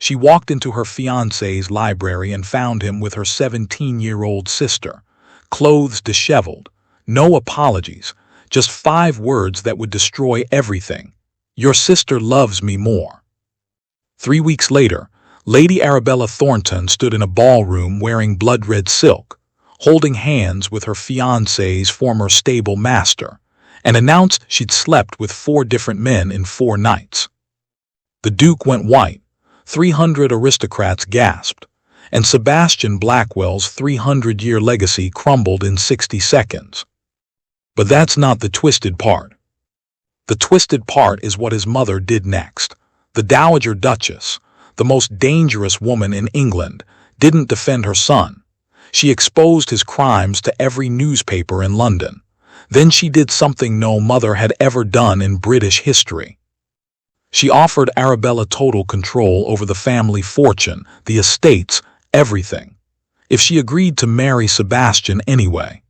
She walked into her fiancé's library and found him with her 17-year-old sister, clothes disheveled, no apologies, just 5 words that would destroy everything. Your sister loves me more. 3 weeks later, Lady Arabella Thornton stood in a ballroom wearing blood-red silk, holding hands with her fiancé's former stable master, and announced she'd slept with 4 different men in 4 nights. The Duke went white, 300 aristocrats gasped, and Sebastian Blackwell's 300-year legacy crumbled in 60 seconds. But that's not the twisted part. The twisted part is what his mother did next. The Dowager Duchess, the most dangerous woman in England, didn't defend her son. She exposed his crimes to every newspaper in London. Then she did something no mother had ever done in British history. She offered Arabella total control over the family fortune, the estates, everything, if she agreed to marry Sebastian anyway.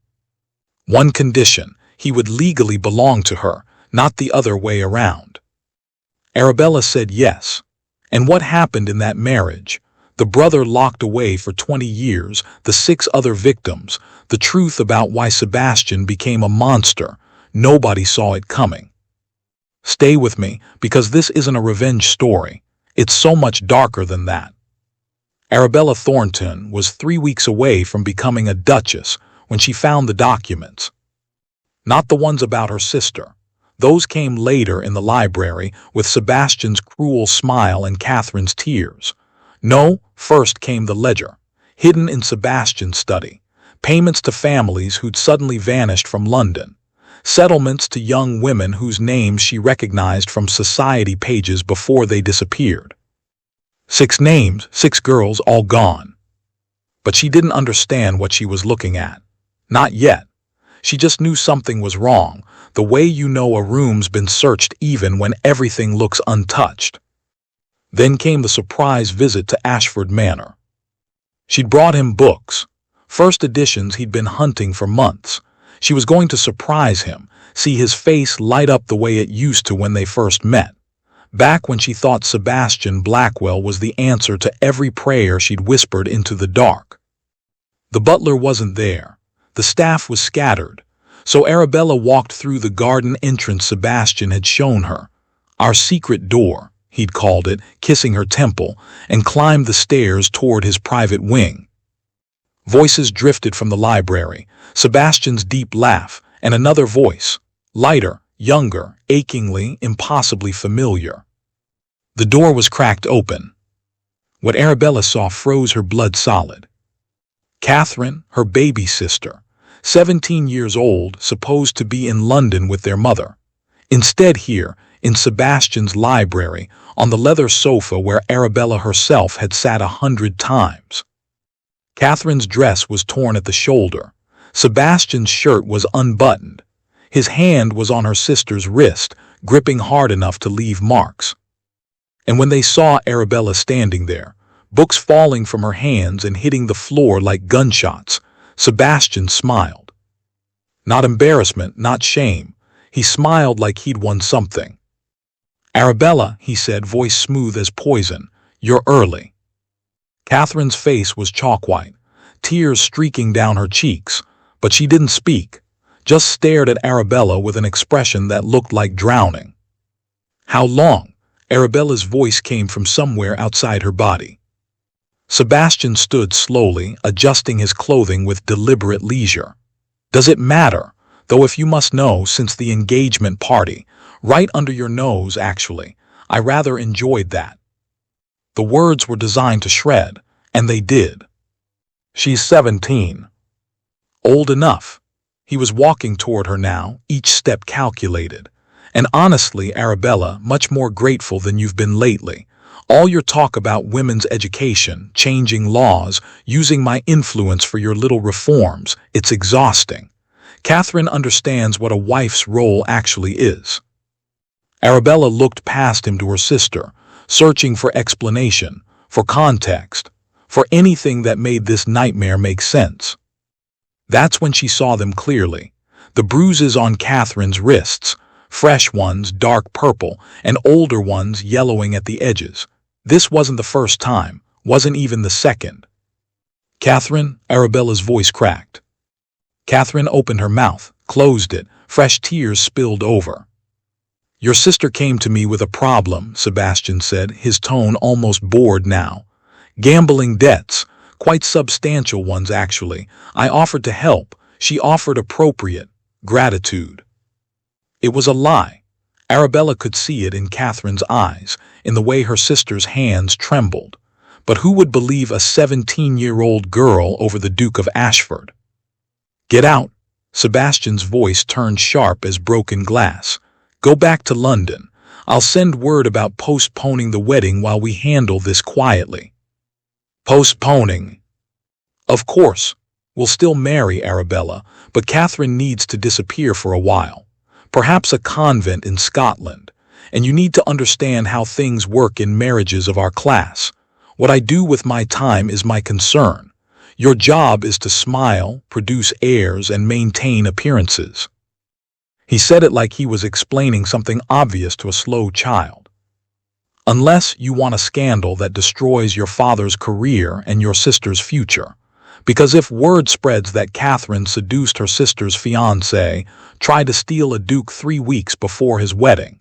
One condition: he would legally belong to her, not the other way around. Arabella said yes. And what happened in that marriage? The brother locked away for 20 years, the 6 other victims, the truth about why Sebastian became a monster. Nobody saw it coming. Stay with me, because this isn't a revenge story. It's so much darker than that. Arabella Thornton was 3 weeks away from becoming a duchess when she found the documents. Not the ones about her sister. Those came later in the library with Sebastian's cruel smile and Catherine's tears. No, first came the ledger, hidden in Sebastian's study. Payments to families who'd suddenly vanished from London. Settlements to young women whose names she recognized from society pages before they disappeared. 6 names, 6 girls, all gone. But she didn't understand what she was looking at. Not yet. She just knew something was wrong, the way you know a room's been searched even when everything looks untouched. Then came the surprise visit to Ashford Manor. She'd brought him books, first editions he'd been hunting for months. She was going to surprise him, see his face light up the way it used to when they first met, back when she thought Sebastian Blackwell was the answer to every prayer she'd whispered into the dark. The butler wasn't there. The staff was scattered, so Arabella walked through the garden entrance Sebastian had shown her. Our secret door, he'd called it, kissing her temple, and climbed the stairs toward his private wing. Voices drifted from the library, Sebastian's deep laugh, and another voice, lighter, younger, achingly, impossibly familiar. The door was cracked open. What Arabella saw froze her blood solid. Catherine, her baby sister, 17 years old, supposed to be in London with their mother. Instead here, in Sebastian's library, on the leather sofa where Arabella herself had sat 100 times. Catherine's dress was torn at the shoulder. Sebastian's shirt was unbuttoned. His hand was on her sister's wrist, gripping hard enough to leave marks. And when they saw Arabella standing there, books falling from her hands and hitting the floor like gunshots, Sebastian smiled. Not embarrassment, not shame. He smiled like he'd won something. "Arabella," he said, voice smooth as poison, "you're early." Catherine's face was chalk-white, tears streaking down her cheeks, but she didn't speak, just stared at Arabella with an expression that looked like drowning. "How long?" Arabella's voice came from somewhere outside her body. Sebastian stood slowly, adjusting his clothing with deliberate leisure. "Does it matter? Though if you must know, since the engagement party, right under your nose, actually, I rather enjoyed that." The words were designed to shred, and they did. "She's 17. Old enough." He was walking toward her now, each step calculated. "And honestly, Arabella, much more grateful than you've been lately. All your talk about women's education, changing laws, using my influence for your little reforms, it's exhausting. Catherine understands what a wife's role actually is." Arabella looked past him to her sister, searching for explanation, for context, for anything that made this nightmare make sense. That's when she saw them clearly. The bruises on Catherine's wrists, fresh ones dark purple and older ones yellowing at the edges. This wasn't the first time, wasn't even the second. "Catherine," Arabella's voice cracked. Catherine opened her mouth, closed it, fresh tears spilled over. "Your sister came to me with a problem," Sebastian said, his tone almost bored now. "Gambling debts, quite substantial ones actually. I offered to help. She offered appropriate gratitude." It was a lie. Arabella could see it in Catherine's eyes, in the way her sister's hands trembled. But who would believe a 17-year-old girl over the Duke of Ashford? "Get out." Sebastian's voice turned sharp as broken glass. "Go back to London. I'll send word about postponing the wedding while we handle this quietly." "Postponing?" "Of course. We'll still marry Arabella, but Catherine needs to disappear for a while. Perhaps a convent in Scotland. And you need to understand how things work in marriages of our class. What I do with my time is my concern. Your job is to smile, produce heirs, and maintain appearances." He said it like he was explaining something obvious to a slow child. "Unless you want a scandal that destroys your father's career and your sister's future. Because if word spreads that Catherine seduced her sister's fiancé, tried to steal a duke 3 weeks before his wedding."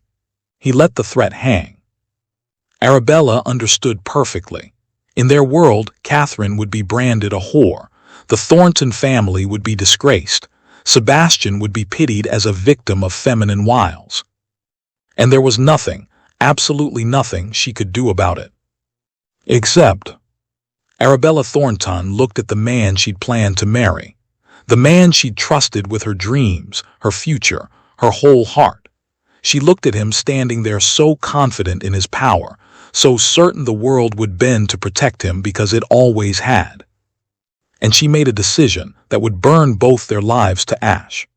He let the threat hang. Arabella understood perfectly. In their world, Catherine would be branded a whore. The Thornton family would be disgraced. Sebastian would be pitied as a victim of feminine wiles. And there was nothing, absolutely nothing she could do about it. Except Arabella Thornton looked at the man she'd planned to marry. The man she'd trusted with her dreams, her future, her whole heart. She looked at him standing there so confident in his power, so certain the world would bend to protect him because it always had. And she made a decision that would burn both their lives to ash.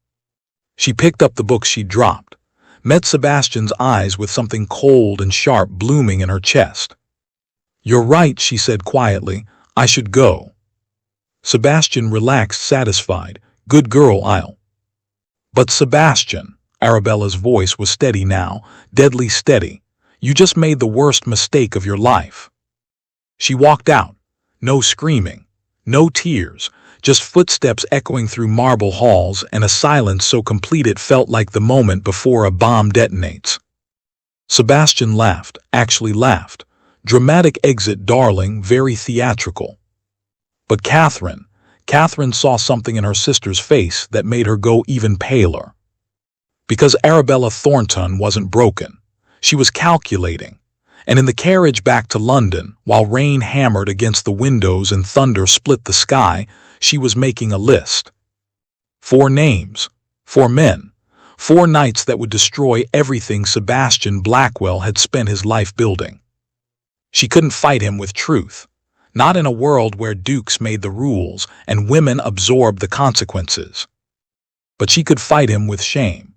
She picked up the book she'd dropped, met Sebastian's eyes with something cold and sharp blooming in her chest. "You're right," she said quietly. "I should go." Sebastian relaxed, satisfied. "Good girl, I'll." "But Sebastian," Arabella's voice was steady now, deadly steady. "You just made the worst mistake of your life." She walked out. No screaming, no tears, just footsteps echoing through marble halls and a silence so complete it felt like the moment before a bomb detonates. Sebastian laughed, actually laughed. Dramatic exit, darling, very theatrical. But Catherine saw something in her sister's face that made her go even paler. Because Arabella Thornton wasn't broken. She was calculating. And in the carriage back to London, while rain hammered against the windows and thunder split the sky, she was making a list. 4 names, 4 men, 4 nights that would destroy everything Sebastian Blackwell had spent his life building. She couldn't fight him with truth, not in a world where dukes made the rules and women absorbed the consequences. But she could fight him with shame,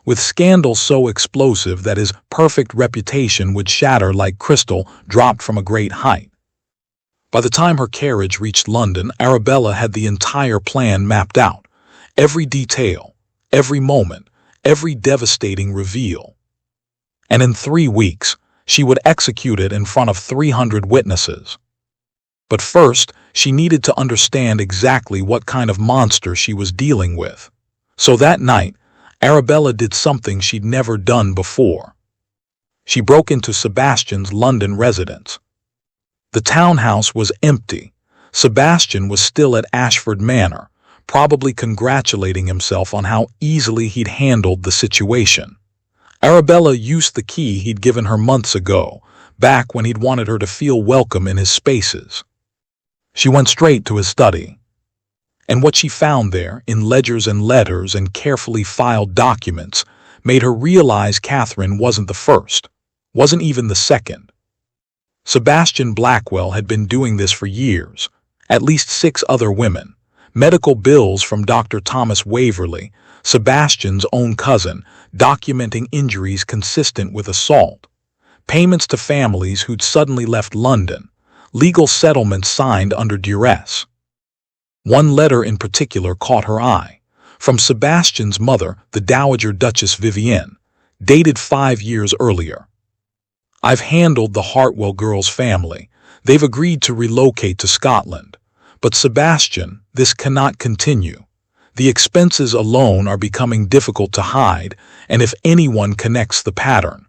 with scandal so explosive that his perfect reputation would shatter like crystal dropped from a great height. By the time her carriage reached London, Arabella had the entire plan mapped out, every detail, every moment, every devastating reveal. And in 3 weeks, she would execute it in front of 300 witnesses. But first, she needed to understand exactly what kind of monster she was dealing with. So that night, Arabella did something she'd never done before. She broke into Sebastian's London residence. The townhouse was empty. Sebastian was still at Ashford Manor, probably congratulating himself on how easily he'd handled the situation. Arabella used the key he'd given her months ago, back when he'd wanted her to feel welcome in his spaces. She went straight to his study. And what she found there, in ledgers and letters and carefully filed documents, made her realize Catherine wasn't the first, wasn't even the second. Sebastian Blackwell had been doing this for years, at least 6 other women. Medical bills from Dr. Thomas Waverley, Sebastian's own cousin, documenting injuries consistent with assault. Payments to families who'd suddenly left London. Legal settlements signed under duress. One letter in particular caught her eye. From Sebastian's mother, the Dowager Duchess Vivienne, dated 5 years earlier. I've handled the Hartwell girls' family. They've agreed to relocate to Scotland. But Sebastian, this cannot continue. The expenses alone are becoming difficult to hide, and if anyone connects the pattern.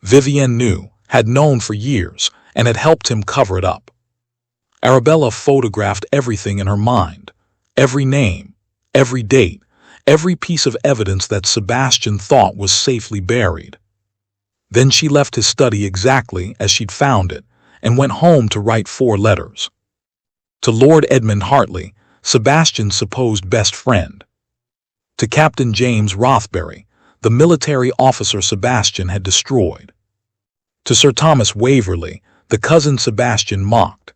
Vivienne knew, had known for years, and had helped him cover it up. Arabella photographed everything in her mind. Every name, every date, every piece of evidence that Sebastian thought was safely buried. Then she left his study exactly as she'd found it, and went home to write 4 letters. To Lord Edmund Hartley, Sebastian's supposed best friend. To Captain James Rothbury, the military officer Sebastian had destroyed. To Sir Thomas Waverley, the cousin Sebastian mocked.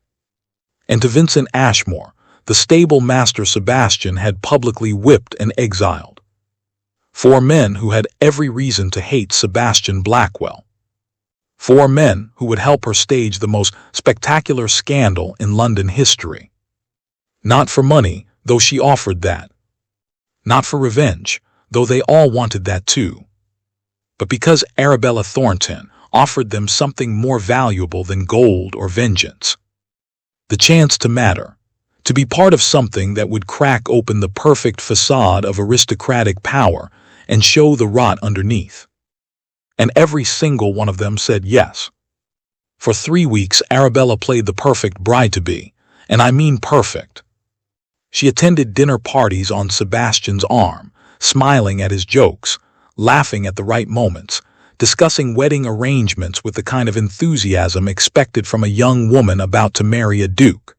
And to Vincent Ashmore, the stable master Sebastian had publicly whipped and exiled. 4 men who had every reason to hate Sebastian Blackwell. 4 men who would help her stage the most spectacular scandal in London history. Not for money, though she offered that. Not for revenge, though they all wanted that too. But because Arabella Thornton offered them something more valuable than gold or vengeance. The chance to matter, to be part of something that would crack open the perfect facade of aristocratic power and show the rot underneath. And every single one of them said yes. For 3 weeks, Arabella played the perfect bride-to-be, and I mean perfect. She attended dinner parties on Sebastian's arm, smiling at his jokes, laughing at the right moments, discussing wedding arrangements with the kind of enthusiasm expected from a young woman about to marry a duke.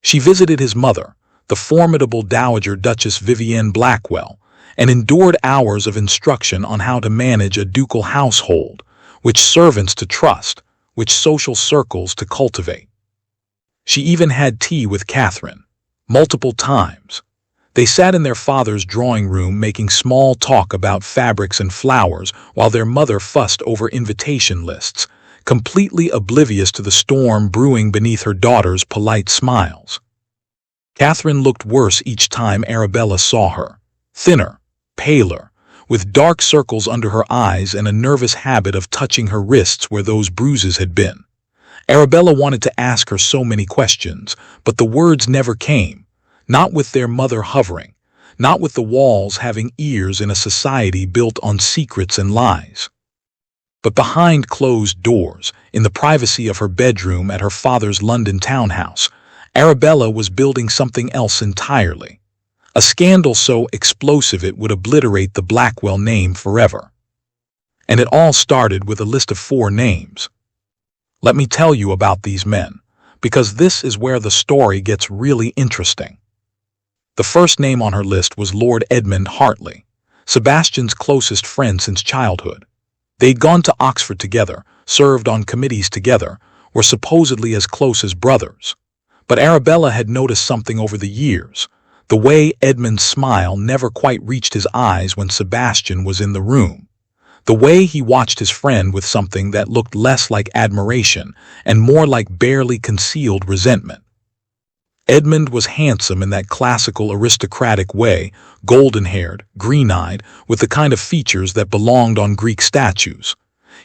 She visited his mother, the formidable Dowager Duchess Vivienne Blackwell, and endured hours of instruction on how to manage a ducal household, which servants to trust, which social circles to cultivate. She even had tea with Catherine, multiple times. They sat in their father's drawing room making small talk about fabrics and flowers while their mother fussed over invitation lists, completely oblivious to the storm brewing beneath her daughter's polite smiles. Catherine looked worse each time Arabella saw her, thinner, paler, with dark circles under her eyes and a nervous habit of touching her wrists where those bruises had been. Arabella wanted to ask her so many questions, but the words never came, not with their mother hovering, not with the walls having ears in a society built on secrets and lies. But behind closed doors, in the privacy of her bedroom at her father's London townhouse, Arabella was building something else entirely. A scandal so explosive it would obliterate the Blackwell name forever. And it all started with a list of 4 names. Let me tell you about these men, because this is where the story gets really interesting. The first name on her list was Lord Edmund Hartley, Sebastian's closest friend since childhood. They'd gone to Oxford together, served on committees together, were supposedly as close as brothers. But Arabella had noticed something over the years. The way Edmund's smile never quite reached his eyes when Sebastian was in the room. The way he watched his friend with something that looked less like admiration and more like barely concealed resentment. Edmund was handsome in that classical aristocratic way, golden-haired, green-eyed, with the kind of features that belonged on Greek statues.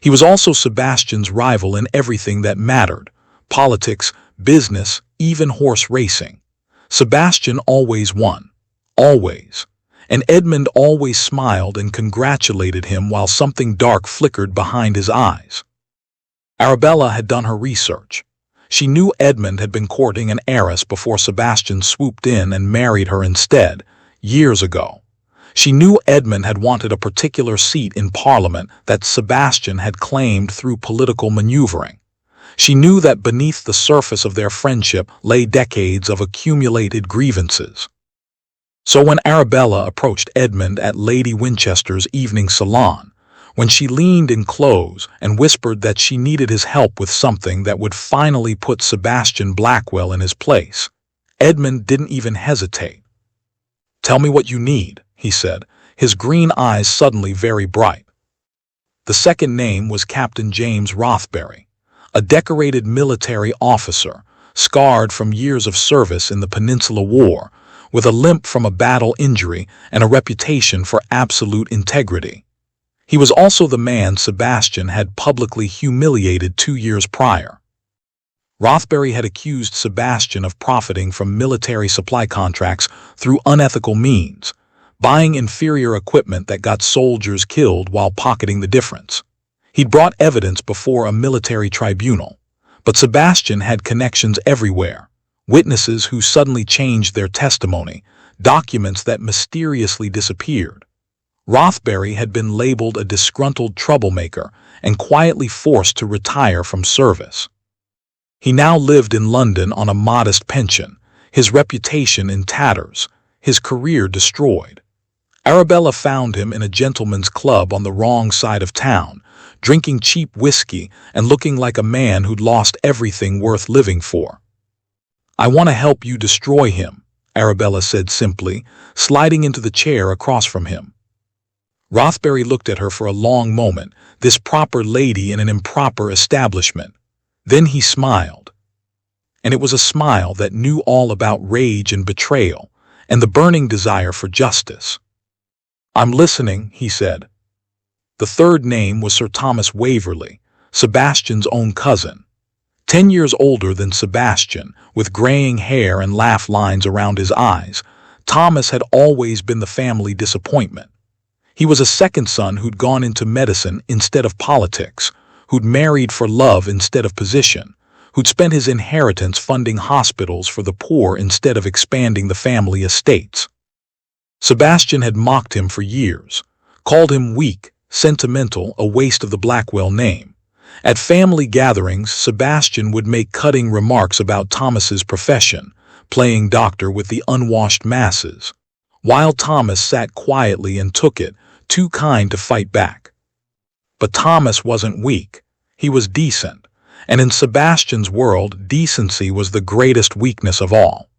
He was also Sebastian's rival in everything that mattered: politics, business, even horse racing. Sebastian always won. Always. And Edmund always smiled and congratulated him while something dark flickered behind his eyes. Arabella had done her research. She knew Edmund had been courting an heiress before Sebastian swooped in and married her instead, years ago. She knew Edmund had wanted a particular seat in Parliament that Sebastian had claimed through political maneuvering. She knew that beneath the surface of their friendship lay decades of accumulated grievances. So when Arabella approached Edmund at Lady Winchester's evening salon, when she leaned in close and whispered that she needed his help with something that would finally put Sebastian Blackwell in his place, Edmund didn't even hesitate. "Tell me what you need," he said, his green eyes suddenly very bright. The second name was Captain James Rothbury, a decorated military officer, scarred from years of service in the Peninsula War, with a limp from a battle injury and a reputation for absolute integrity. He was also the man Sebastian had publicly humiliated 2 years prior. Rothbury had accused Sebastian of profiting from military supply contracts through unethical means, buying inferior equipment that got soldiers killed while pocketing the difference. He'd brought evidence before a military tribunal, but Sebastian had connections everywhere, witnesses who suddenly changed their testimony, documents that mysteriously disappeared. Rothbury had been labeled a disgruntled troublemaker and quietly forced to retire from service. He now lived in London on a modest pension, his reputation in tatters, his career destroyed. Arabella found him in a gentleman's club on the wrong side of town, drinking cheap whiskey and looking like a man who'd lost everything worth living for. "I want to help you destroy him," Arabella said simply, sliding into the chair across from him. Rothbury looked at her for a long moment, this proper lady in an improper establishment. Then he smiled. And it was a smile that knew all about rage and betrayal, and the burning desire for justice. "I'm listening," he said. The third name was Sir Thomas Waverley, Sebastian's own cousin. 10 years older than Sebastian, with graying hair and laugh lines around his eyes, Thomas had always been the family disappointment. He was a second son who'd gone into medicine instead of politics, who'd married for love instead of position, who'd spent his inheritance funding hospitals for the poor instead of expanding the family estates. Sebastian had mocked him for years, called him weak, sentimental, a waste of the Blackwell name. At family gatherings, Sebastian would make cutting remarks about Thomas's profession, playing doctor with the unwashed masses, while Thomas sat quietly and took it, too kind to fight back. But Thomas wasn't weak, he was decent, and in Sebastian's world, decency was the greatest weakness of all.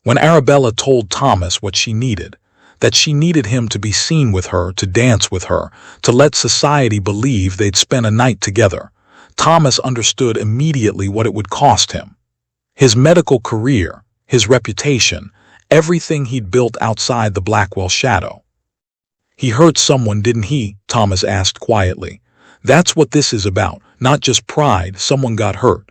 When Arabella told Thomas what she needed, that she needed him to be seen with her, to dance with her, to let society believe they'd spent a night together, Thomas understood immediately what it would cost him. His medical career, his reputation, everything he'd built outside the Blackwell shadow. "He hurt someone, didn't he?" Thomas asked quietly. "That's what this is about, not just pride, someone got hurt."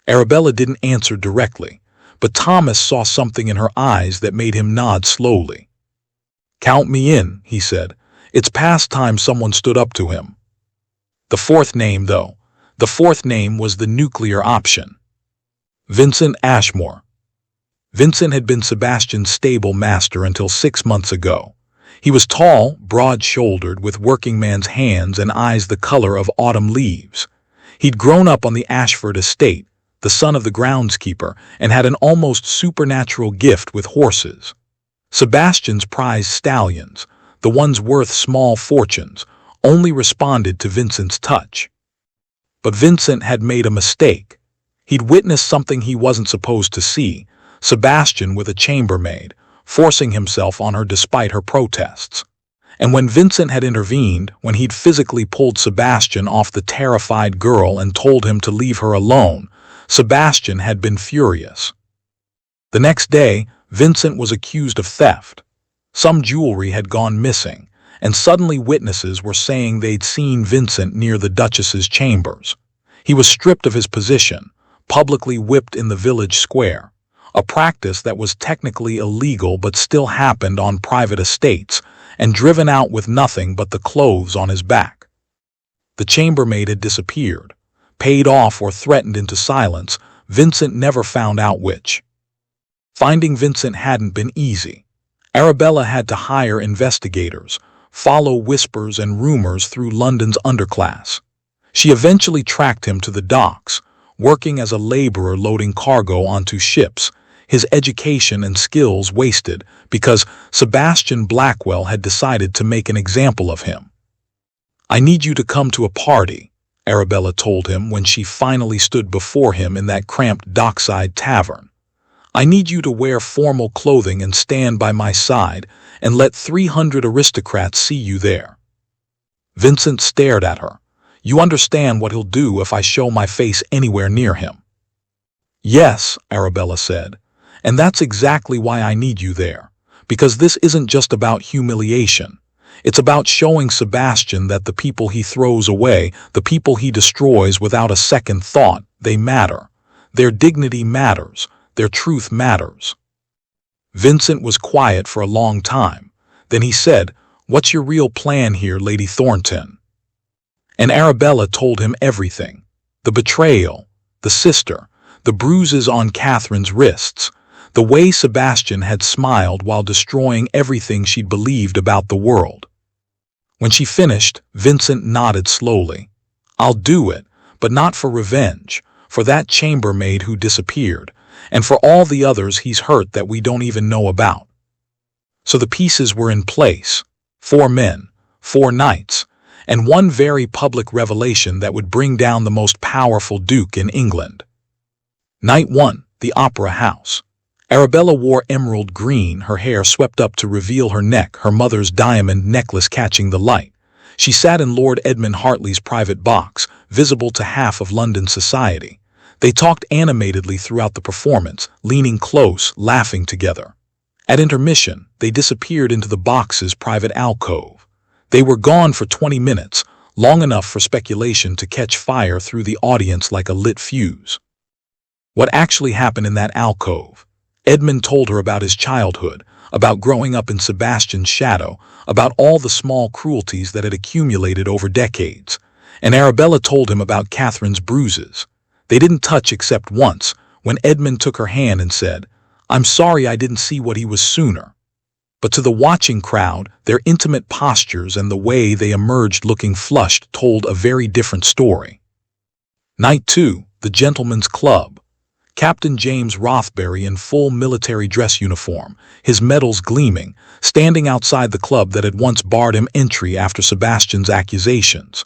Arabella didn't answer directly, but Thomas saw something in her eyes that made him nod slowly. "Count me in," he said. "It's past time someone stood up to him." The fourth name, though. The fourth name was the nuclear option. Vincent Ashmore. Vincent had been Sebastian's stable master until 6 months ago. He was tall, broad-shouldered, with working man's hands and eyes the color of autumn leaves. He'd grown up on the Ashford estate, the son of the groundskeeper, and had an almost supernatural gift with horses. Sebastian's prized stallions, the ones worth small fortunes, only responded to Vincent's touch. But Vincent had made a mistake. He'd witnessed something he wasn't supposed to see, Sebastian with a chambermaid, forcing himself on her despite her protests. And when Vincent had intervened, when he'd physically pulled Sebastian off the terrified girl and told him to leave her alone, Sebastian had been furious. The next day, Vincent was accused of theft. Some jewelry had gone missing, and suddenly witnesses were saying they'd seen Vincent near the Duchess's chambers. He was stripped of his position, publicly whipped in the village square, a practice that was technically illegal but still happened on private estates, and driven out with nothing but the clothes on his back. The chambermaid had disappeared, paid off or threatened into silence, Vincent never found out which. Finding Vincent hadn't been easy. Arabella had to hire investigators, follow whispers and rumors through London's underclass. She eventually tracked him to the docks, working as a laborer loading cargo onto ships, his education and skills wasted because Sebastian Blackwell had decided to make an example of him. "I need you to come to a party," Arabella told him when she finally stood before him in that cramped dockside tavern. "I need you to wear formal clothing and stand by my side and let 300 aristocrats see you there." Vincent stared at her. "You understand what he'll do if I show my face anywhere near him?" "Yes," Arabella said, "and that's exactly why I need you there, because this isn't just about humiliation. It's about showing Sebastian that the people he throws away, the people he destroys without a second thought, they matter. Their dignity matters. Their truth matters. Vincent was quiet for a long time. Then he said, "What's your real plan here, Lady Thornton?" And Arabella told him everything. The betrayal, the sister, the bruises on Catherine's wrists, the way Sebastian had smiled while destroying everything she'd believed about the world. When she finished, Vincent nodded slowly. "I'll do it, but not for revenge, for that chambermaid who disappeared, and for all the others he's hurt that we don't even know about." So the pieces were in place. 4 men, 4 knights, and one very public revelation that would bring down the most powerful duke in England. Night 1, the Opera House. Arabella wore emerald green, her hair swept up to reveal her neck, her mother's diamond necklace catching the light. She sat in Lord Edmund Hartley's private box, visible to half of London society. They talked animatedly throughout the performance, leaning close, laughing together. At intermission, they disappeared into the box's private alcove. They were gone for 20 minutes, long enough for speculation to catch fire through the audience like a lit fuse. What actually happened in that alcove? Edmund told her about his childhood, about growing up in Sebastian's shadow, about all the small cruelties that had accumulated over decades. And Arabella told him about Catherine's bruises. They didn't touch except once, when Edmund took her hand and said, "I'm sorry I didn't see what he was sooner." But to the watching crowd, their intimate postures and the way they emerged looking flushed told a very different story. Night 2, the Gentlemen's Club. Captain James Rothbury in full military dress uniform, his medals gleaming, standing outside the club that had once barred him entry after Sebastian's accusations.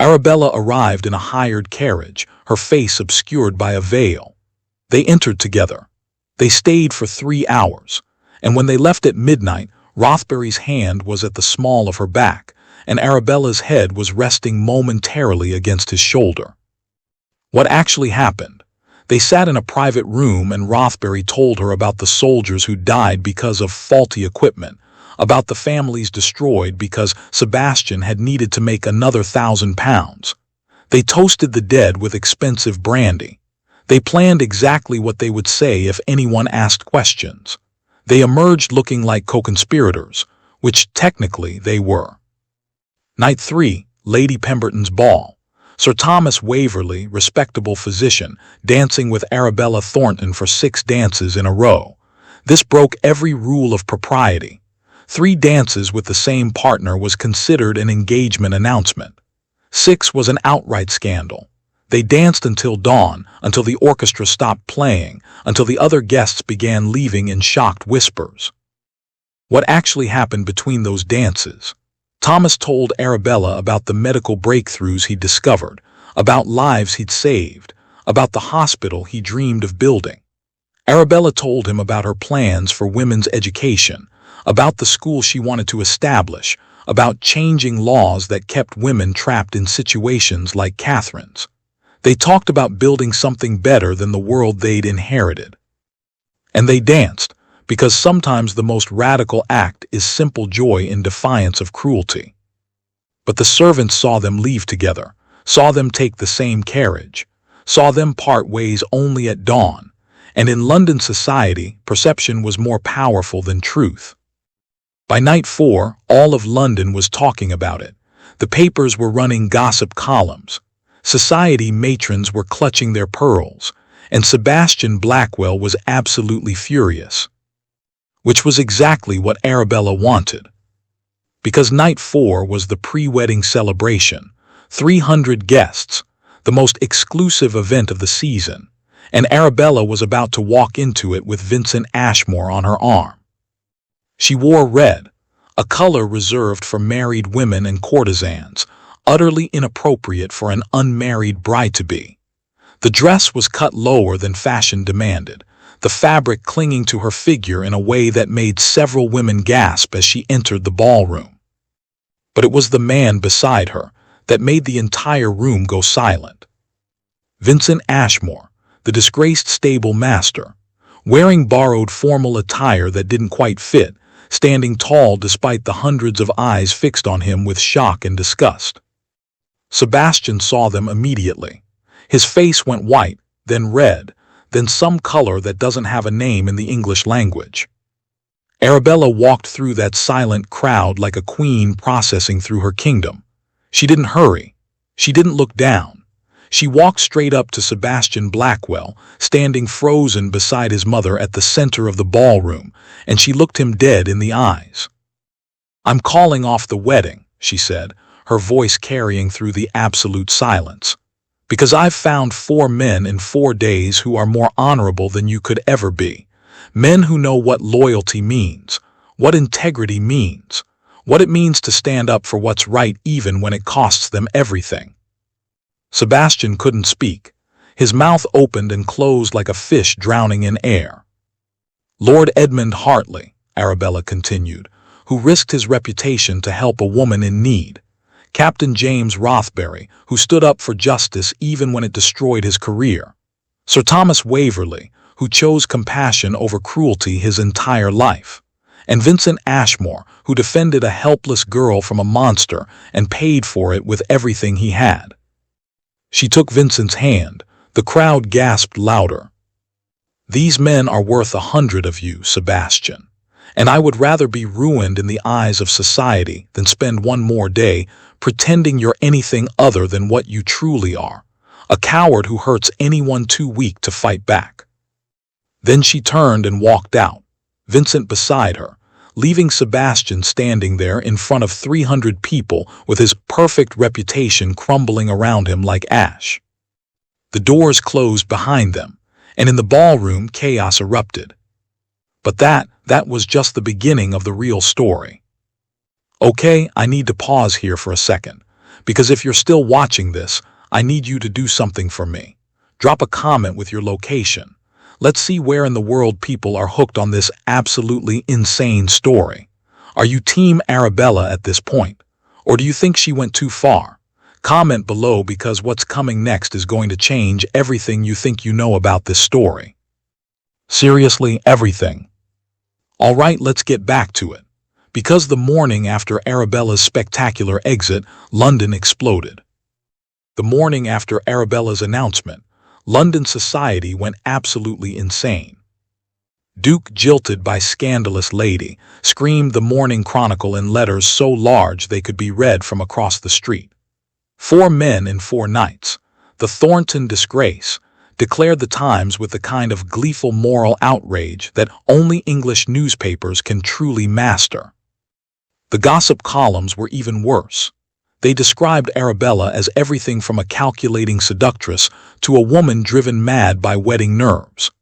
Arabella arrived in a hired carriage, her face obscured by a veil. They entered together. They stayed for 3 hours, and when they left at midnight, Rothbury's hand was at the small of her back, and Arabella's head was resting momentarily against his shoulder. What actually happened? They sat in a private room and Rothbury told her about the soldiers who died because of faulty equipment, about the families destroyed because Sebastian had needed to make another £1,000. They toasted the dead with expensive brandy. They planned exactly what they would say if anyone asked questions. They emerged looking like co-conspirators, which technically they were. Night 3, Lady Pemberton's Ball. Sir Thomas Waverley, respectable physician, dancing with Arabella Thornton for 6 dances in a row. This broke every rule of propriety. 3 dances with the same partner was considered an engagement announcement. 6 was an outright scandal. They danced until dawn, until the orchestra stopped playing, until the other guests began leaving in shocked whispers. What actually happened between those dances? Thomas told Arabella about the medical breakthroughs he'd discovered, about lives he'd saved, about the hospital he dreamed of building. Arabella told him about her plans for women's education, about the school she wanted to establish, about changing laws that kept women trapped in situations like Catherine's. They talked about building something better than the world they'd inherited. And they danced, because sometimes the most radical act is simple joy in defiance of cruelty. But the servants saw them leave together, saw them take the same carriage, saw them part ways only at dawn, and in London society, perception was more powerful than truth. By night 4, all of London was talking about it. The papers were running gossip columns. Society matrons were clutching their pearls, and Sebastian Blackwell was absolutely furious. Which was exactly what Arabella wanted. Because night 4 was the pre-wedding celebration, 300 guests, the most exclusive event of the season, and Arabella was about to walk into it with Vincent Ashmore on her arm. She wore red, a color reserved for married women and courtesans, utterly inappropriate for an unmarried bride-to-be. The dress was cut lower than fashion demanded, the fabric clinging to her figure in a way that made several women gasp as she entered the ballroom. But it was the man beside her that made the entire room go silent. Vincent Ashmore, the disgraced stable master, wearing borrowed formal attire that didn't quite fit, standing tall despite the hundreds of eyes fixed on him with shock and disgust. Sebastian saw them immediately. His face went white, then red, then some color that doesn't have a name in the English language. Arabella walked through that silent crowd like a queen processing through her kingdom. She didn't hurry. She didn't look down. She walked straight up to Sebastian Blackwell, standing frozen beside his mother at the center of the ballroom, and she looked him dead in the eyes. "I'm calling off the wedding," she said, her voice carrying through the absolute silence, "because I've found 4 men in 4 days who are more honorable than you could ever be. Men who know what loyalty means, what integrity means, what it means to stand up for what's right even when it costs them everything." Sebastian couldn't speak. His mouth opened and closed like a fish drowning in air. "Lord Edmund Hartley," Arabella continued, "who risked his reputation to help a woman in need. Captain James Rothbury, who stood up for justice even when it destroyed his career. Sir Thomas Waverley, who chose compassion over cruelty his entire life. And Vincent Ashmore, who defended a helpless girl from a monster and paid for it with everything he had." She took Vincent's hand. The crowd gasped louder. "These men are worth 100 of you, Sebastian. And I would rather be ruined in the eyes of society than spend one more day pretending you're anything other than what you truly are, a coward who hurts anyone too weak to fight back." Then she turned and walked out, Vincent beside her, leaving Sebastian standing there in front of 300 people with his perfect reputation crumbling around him like ash. The doors closed behind them, and in the ballroom chaos erupted. But that was just the beginning of the real story. Okay, I need to pause here for a second, because if you're still watching this, I need you to do something for me. Drop a comment with your location. Let's see where in the world people are hooked on this absolutely insane story. Are you Team Arabella at this point? Or do you think she went too far? Comment below, because what's coming next is going to change everything you think you know about this story. Seriously, everything. All right, let's get back to it. Because the morning after Arabella's spectacular exit, London exploded. The morning after Arabella's announcement, London society went absolutely insane. "Duke jilted by scandalous lady," screamed the Morning Chronicle in letters so large they could be read from across the street. "4 men in 4 nights. The Thornton disgrace," declared the Times with the kind of gleeful moral outrage that only English newspapers can truly master. The gossip columns were even worse. They described Arabella as everything from a calculating seductress to a woman driven mad by wedding nerves.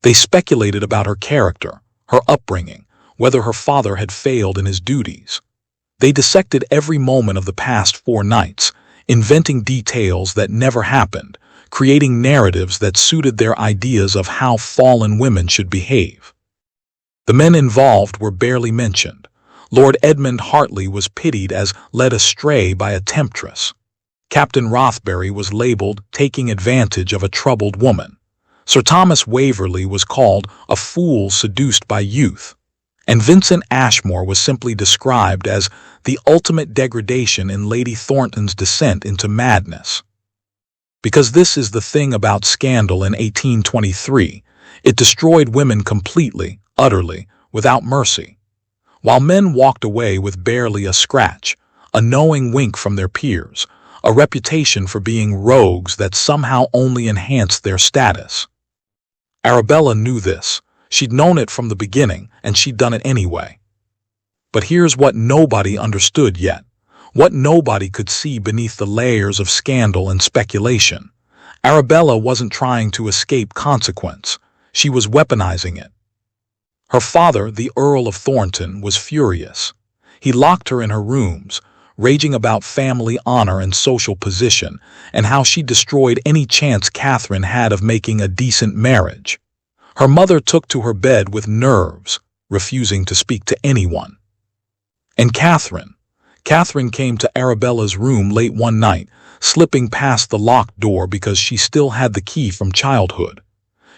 They speculated about her character, her upbringing, whether her father had failed in his duties. They dissected every moment of the past 4 nights, inventing details that never happened, creating narratives that suited their ideas of how fallen women should behave. The men involved were barely mentioned. Lord Edmund Hartley was pitied as led astray by a temptress. Captain Rothbury was labeled taking advantage of a troubled woman. Sir Thomas Waverley was called a fool seduced by youth. And Vincent Ashmore was simply described as the ultimate degradation in Lady Thornton's descent into madness. Because this is the thing about scandal in 1823, it destroyed women completely, utterly, without mercy. While men walked away with barely a scratch, a knowing wink from their peers, a reputation for being rogues that somehow only enhanced their status. Arabella knew this. She'd known it from the beginning, and she'd done it anyway. But here's what nobody understood yet, what nobody could see beneath the layers of scandal and speculation. Arabella wasn't trying to escape consequence. She was weaponizing it. Her father, the Earl of Thornton, was furious. He locked her in her rooms, raging about family honor and social position, and how she destroyed any chance Catherine had of making a decent marriage. Her mother took to her bed with nerves, refusing to speak to anyone. And Catherine came to Arabella's room late one night, slipping past the locked door because she still had the key from childhood.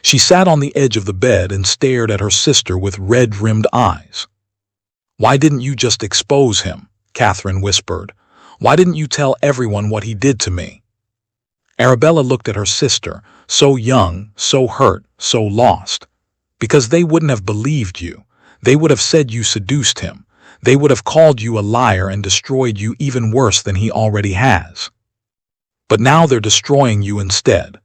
She sat on the edge of the bed and stared at her sister with red-rimmed eyes. "Why didn't you just expose him?" Catherine whispered. "Why didn't you tell everyone what he did to me?" Arabella looked at her sister, so young, so hurt, so lost. "Because they wouldn't have believed you. They would have said you seduced him. They would have called you a liar and destroyed you even worse than he already has. But now they're destroying you instead."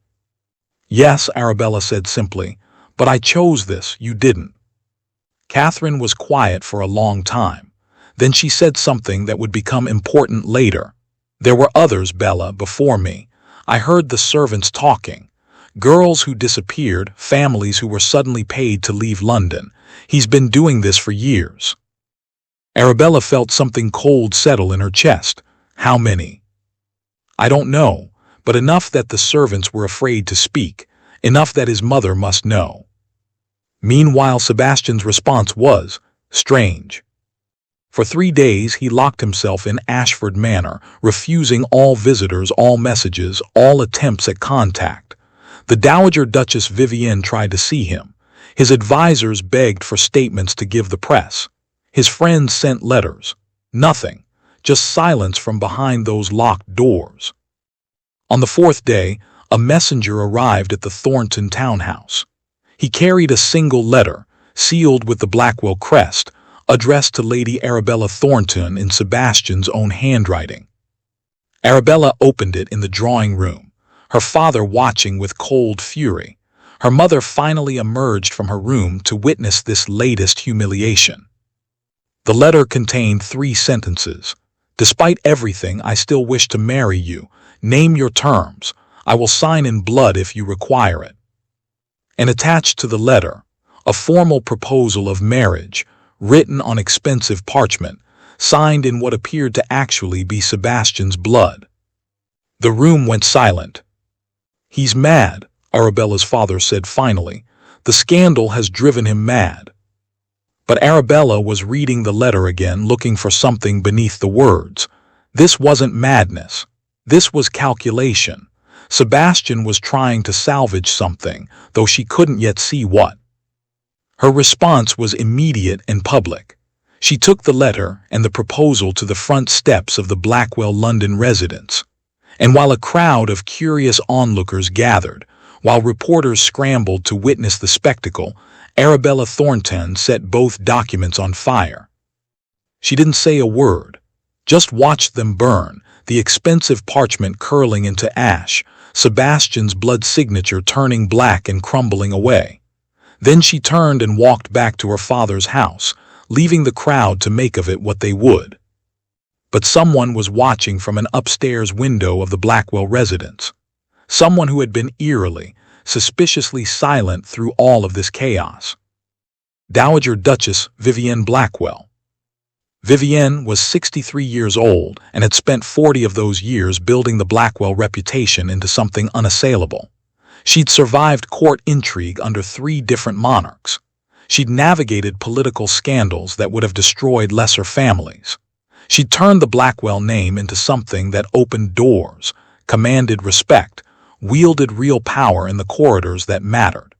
"Yes," Arabella said simply, "but I chose this, you didn't." Catherine was quiet for a long time. Then she said something that would become important later. "There were others, Bella, before me. I heard the servants talking. Girls who disappeared, families who were suddenly paid to leave London. He's been doing this for years." Arabella felt something cold settle in her chest. "How many?" "I don't know, but enough that the servants were afraid to speak, enough that his mother must know." Meanwhile, Sebastian's response was strange. For 3 days he locked himself in Ashford Manor, refusing all visitors, all messages, all attempts at contact. The Dowager Duchess Vivienne tried to see him. His advisors begged for statements to give the press. His friends sent letters. Nothing, just silence from behind those locked doors. On the 4th day, a messenger arrived at the Thornton townhouse. He carried a single letter, sealed with the Blackwell crest, addressed to Lady Arabella Thornton in Sebastian's own handwriting. Arabella opened it in the drawing room, her father watching with cold fury. Her mother finally emerged from her room to witness this latest humiliation. The letter contained 3 sentences. "Despite everything, I still wish to marry you. Name your terms. I will sign in blood if you require it." And attached to the letter, a formal proposal of marriage, written on expensive parchment, signed in what appeared to actually be Sebastian's blood. The room went silent. "He's mad," Arabella's father said finally. "The scandal has driven him mad." But Arabella was reading the letter again, looking for something beneath the words. This wasn't madness. This was calculation. Sebastian was trying to salvage something, though she couldn't yet see what. Her response was immediate and public. She took the letter and the proposal to the front steps of the Blackwell London residence. And while a crowd of curious onlookers gathered, while reporters scrambled to witness the spectacle, Arabella Thornton set both documents on fire. She didn't say a word, just watched them burn, the expensive parchment curling into ash, Sebastian's blood signature turning black and crumbling away. Then she turned and walked back to her father's house, leaving the crowd to make of it what they would. But someone was watching from an upstairs window of the Blackwell residence. Someone who had been eerily, suspiciously silent through all of this chaos. Dowager Duchess Vivienne Blackwell. Vivienne was 63 years old and had spent 40 of those years building the Blackwell reputation into something unassailable. She'd survived court intrigue under 3 different monarchs. She'd navigated political scandals that would have destroyed lesser families. She'd turned the Blackwell name into something that opened doors, commanded respect, wielded real power in the corridors that mattered.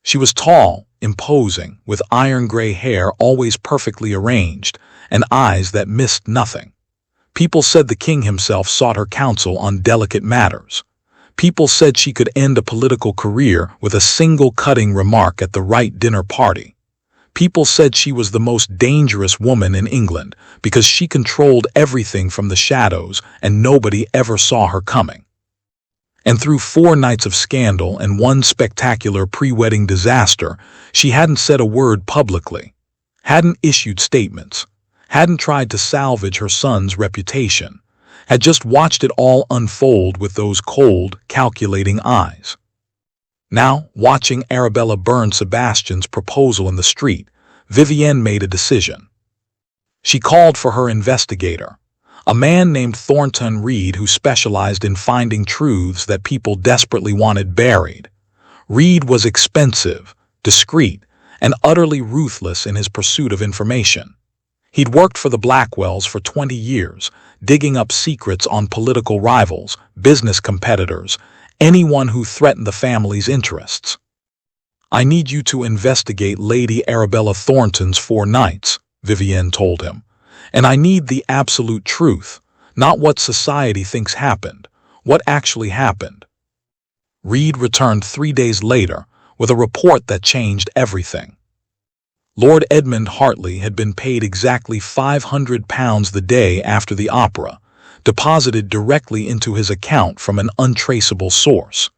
She was tall, imposing, with iron-gray hair always perfectly arranged, and eyes that missed nothing. People said the king himself sought her counsel on delicate matters. People said she could end a political career with a single cutting remark at the right dinner party. People said she was the most dangerous woman in England because she controlled everything from the shadows and nobody ever saw her coming. And through 4 nights of scandal and 1 spectacular pre-wedding disaster, she hadn't said a word publicly, hadn't issued statements, hadn't tried to salvage her son's reputation, had just watched it all unfold with those cold, calculating eyes. Now, watching Arabella burn Sebastian's proposal in the street, Vivienne made a decision. She called for her investigator, a man named Thornton Reed who specialized in finding truths that people desperately wanted buried. Reed was expensive, discreet, and utterly ruthless in his pursuit of information. He'd worked for the Blackwells for 20 years, digging up secrets on political rivals, business competitors, anyone who threatened the family's interests. "I need you to investigate Lady Arabella Thornton's 4 nights," Vivienne told him. "And I need the absolute truth, not what society thinks happened, what actually happened." Reed returned 3 days later with a report that changed everything. Lord Edmund Hartley had been paid exactly £500 the day after the opera, deposited directly into his account from an untraceable source.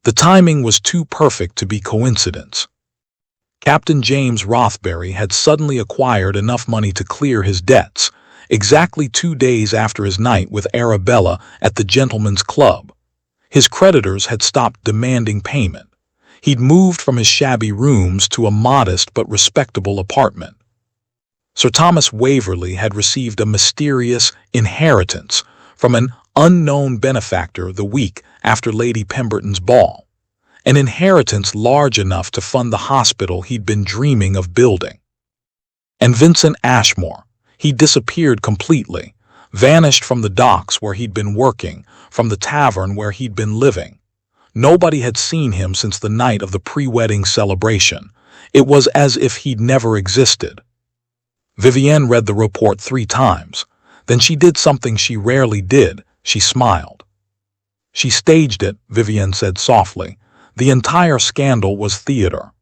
The timing was too perfect to be coincidence. Captain James Rothbury had suddenly acquired enough money to clear his debts, exactly 2 days after his night with Arabella at the Gentlemen's Club. His creditors had stopped demanding payment. He'd moved from his shabby rooms to a modest but respectable apartment. Sir Thomas Waverley had received a mysterious inheritance from an unknown benefactor the week after Lady Pemberton's ball, an inheritance large enough to fund the hospital he'd been dreaming of building. And Vincent Ashmore, he disappeared completely, vanished from the docks where he'd been working, from the tavern where he'd been living. Nobody had seen him since the night of the pre-wedding celebration. It was as if he'd never existed. Vivienne read the report 3 times. Then she did something she rarely did. She smiled. "She staged it," Vivienne said softly. "The entire scandal was theater."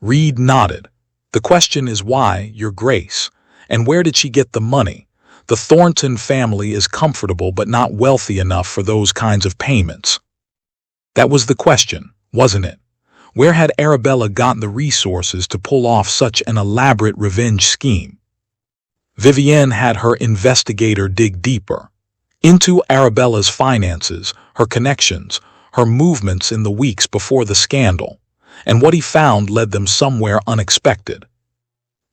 Reed nodded. "The question is why, Your Grace, and where did she get the money? The Thornton family is comfortable but not wealthy enough for those kinds of payments." That was the question, wasn't it? Where had Arabella gotten the resources to pull off such an elaborate revenge scheme? Vivienne had her investigator dig deeper into Arabella's finances, her connections, her movements in the weeks before the scandal, and what he found led them somewhere unexpected.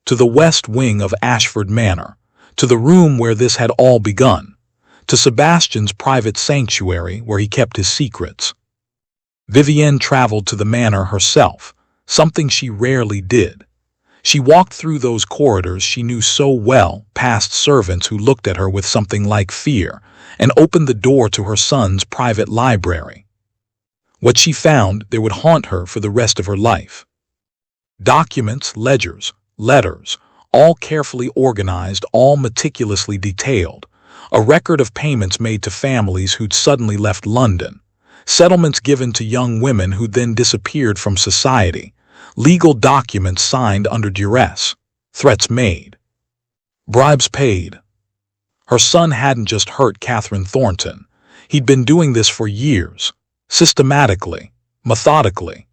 To the west wing of Ashford Manor, to the room where this had all begun, to Sebastian's private sanctuary where he kept his secrets. Vivienne traveled to the manor herself, something she rarely did. She walked through those corridors she knew so well, past servants who looked at her with something like fear, and opened the door to her son's private library. What she found there would haunt her for the rest of her life. Documents, ledgers, letters, all carefully organized, all meticulously detailed. A record of payments made to families who'd suddenly left London. Settlements given to young women who then disappeared from society, legal documents signed under duress, threats made, bribes paid. Her son hadn't just hurt Catherine Thornton. He'd been doing this for years, systematically, methodically.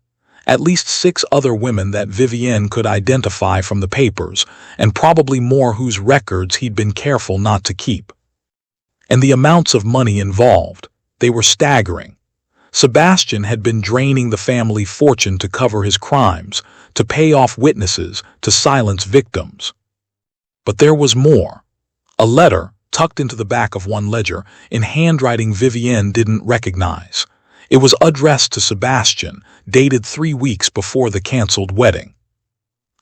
At least 6 other women that Vivienne could identify from the papers, and probably more whose records he'd been careful not to keep. And the amounts of money involved, they were staggering. Sebastian had been draining the family fortune to cover his crimes, to pay off witnesses, to silence victims. But there was more. A letter, tucked into the back of one ledger, in handwriting Vivienne didn't recognize. It was addressed to Sebastian, dated 3 weeks before the cancelled wedding.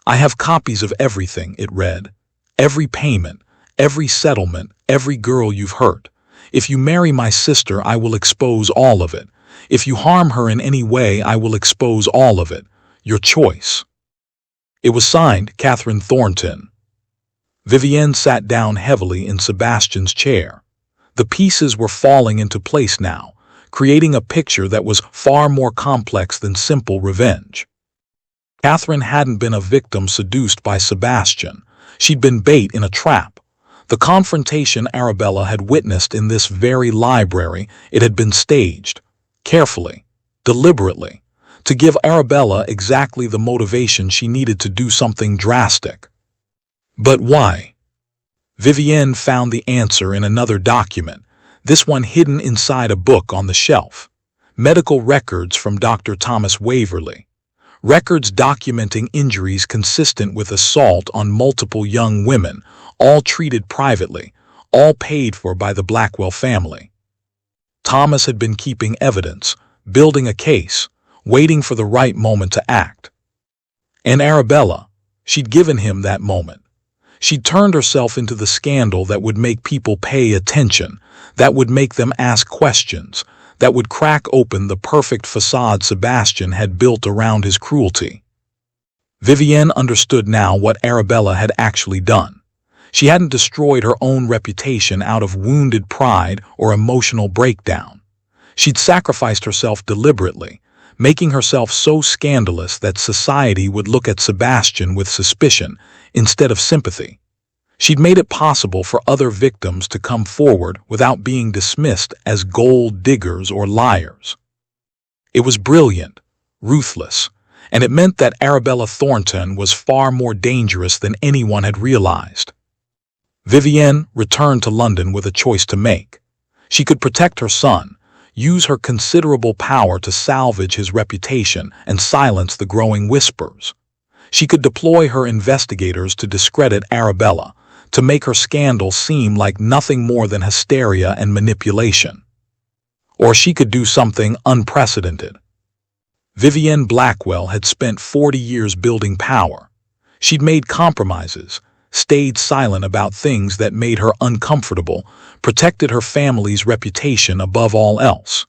"I have copies of everything," it read. "Every payment, every settlement, every girl you've hurt. If you marry my sister, I will expose all of it. If you harm her in any way, I will expose all of it. Your choice." It was signed Catherine Thornton. Vivienne sat down heavily in Sebastian's chair. The pieces were falling into place now, creating a picture that was far more complex than simple revenge. Catherine hadn't been a victim seduced by Sebastian. She'd been bait in a trap. The confrontation Arabella had witnessed in this very library, it had been staged, carefully, deliberately, to give Arabella exactly the motivation she needed to do something drastic. But why? Vivienne found the answer in another document, this one hidden inside a book on the shelf. Medical records from Dr. Thomas Waverley. Records documenting injuries consistent with assault on multiple young women, all treated privately, all paid for by the Blackwell family. Thomas had been keeping evidence, building a case, waiting for the right moment to act. And Arabella, she'd given him that moment. She'd turned herself into the scandal that would make people pay attention, that would make them ask questions, that would crack open the perfect facade Sebastian had built around his cruelty. Vivienne understood now what Arabella had actually done. She hadn't destroyed her own reputation out of wounded pride or emotional breakdown. She'd sacrificed herself deliberately, making herself so scandalous that society would look at Sebastian with suspicion instead of sympathy. She'd made it possible for other victims to come forward without being dismissed as gold diggers or liars. It was brilliant, ruthless, and it meant that Arabella Thornton was far more dangerous than anyone had realized. Vivienne returned to London with a choice to make. She could protect her son, use her considerable power to salvage his reputation and silence the growing whispers. She could deploy her investigators to discredit Arabella, to make her scandal seem like nothing more than hysteria and manipulation. Or she could do something unprecedented. Vivienne Blackwell had spent 40 years building power. She'd made compromises, stayed silent about things that made her uncomfortable, protected her family's reputation above all else.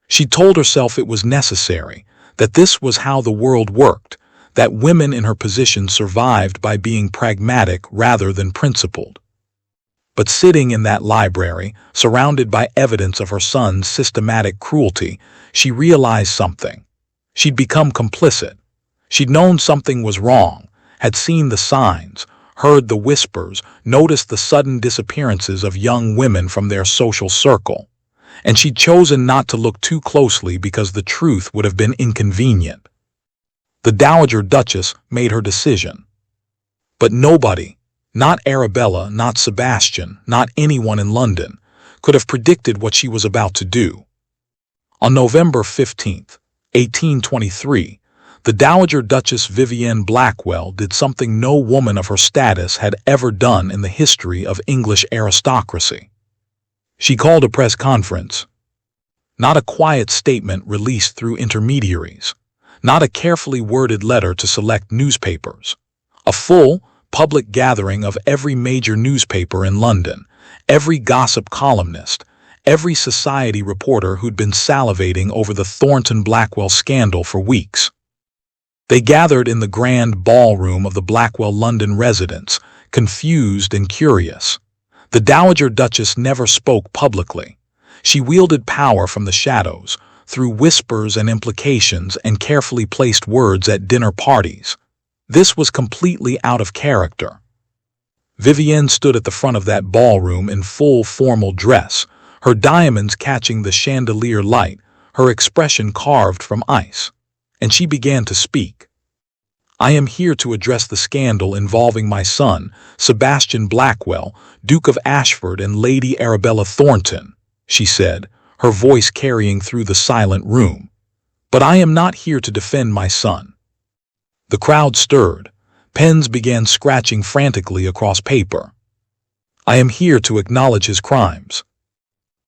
She told herself it was necessary, that this was how the world worked, that women in her position survived by being pragmatic rather than principled. But sitting in that library, surrounded by evidence of her son's systematic cruelty, she realized something. She'd become complicit. She'd known something was wrong, had seen the signs, heard the whispers, noticed the sudden disappearances of young women from their social circle. And she'd chosen not to look too closely because the truth would have been inconvenient. The Dowager Duchess made her decision. But nobody, not Arabella, not Sebastian, not anyone in London, could have predicted what she was about to do. On November 15th, 1823, the Dowager Duchess Vivienne Blackwell did something no woman of her status had ever done in the history of English aristocracy. She called a press conference. Not a quiet statement released through intermediaries, not a carefully worded letter to select newspapers. A full, public gathering of every major newspaper in London, every gossip columnist, every society reporter who'd been salivating over the Thornton-Blackwell scandal for weeks. They gathered in the grand ballroom of the Blackwell London residence, confused and curious. The Dowager Duchess never spoke publicly. She wielded power from the shadows, through whispers and implications and carefully placed words at dinner parties. This was completely out of character. Vivienne stood at the front of that ballroom in full formal dress, her diamonds catching the chandelier light, her expression carved from ice. And she began to speak. "I am here to address the scandal involving my son, Sebastian Blackwell, Duke of Ashford and Lady Arabella Thornton," she said, her voice carrying through the silent room. "But I am not here to defend my son." The crowd stirred. Pens began scratching frantically across paper. "I am here to acknowledge his crimes."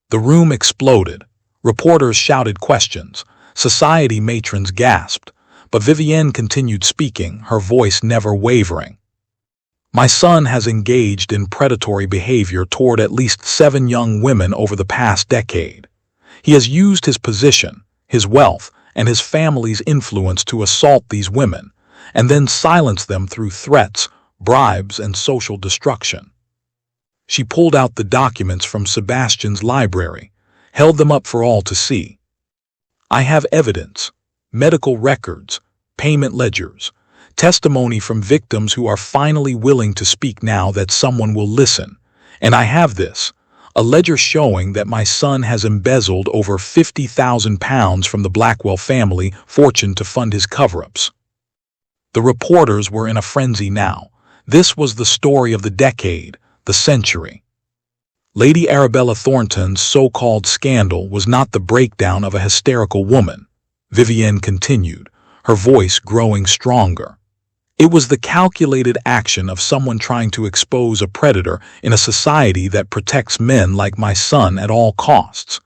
The room exploded. Reporters shouted questions. Society matrons gasped. But Vivienne continued speaking, her voice never wavering. "My son has engaged in predatory behavior toward at least 7 young women over the past decade. He has used his position, his wealth, and his family's influence to assault these women, and then silence them through threats, bribes, and social destruction." She pulled out the documents from Sebastian's library, held them up for all to see. "I have evidence, medical records, payment ledgers, testimony from victims who are finally willing to speak now that someone will listen. And I have this, a ledger showing that my son has embezzled over £50,000 from the Blackwell family fortune to fund his cover-ups." The reporters were in a frenzy now. This was the story of the decade, the century. Lady Arabella Thornton's so-called scandal was not the breakdown of a hysterical woman, Vivienne continued, her voice growing stronger. It was the calculated action of someone trying to expose a predator in a society that protects men like my son at all costs.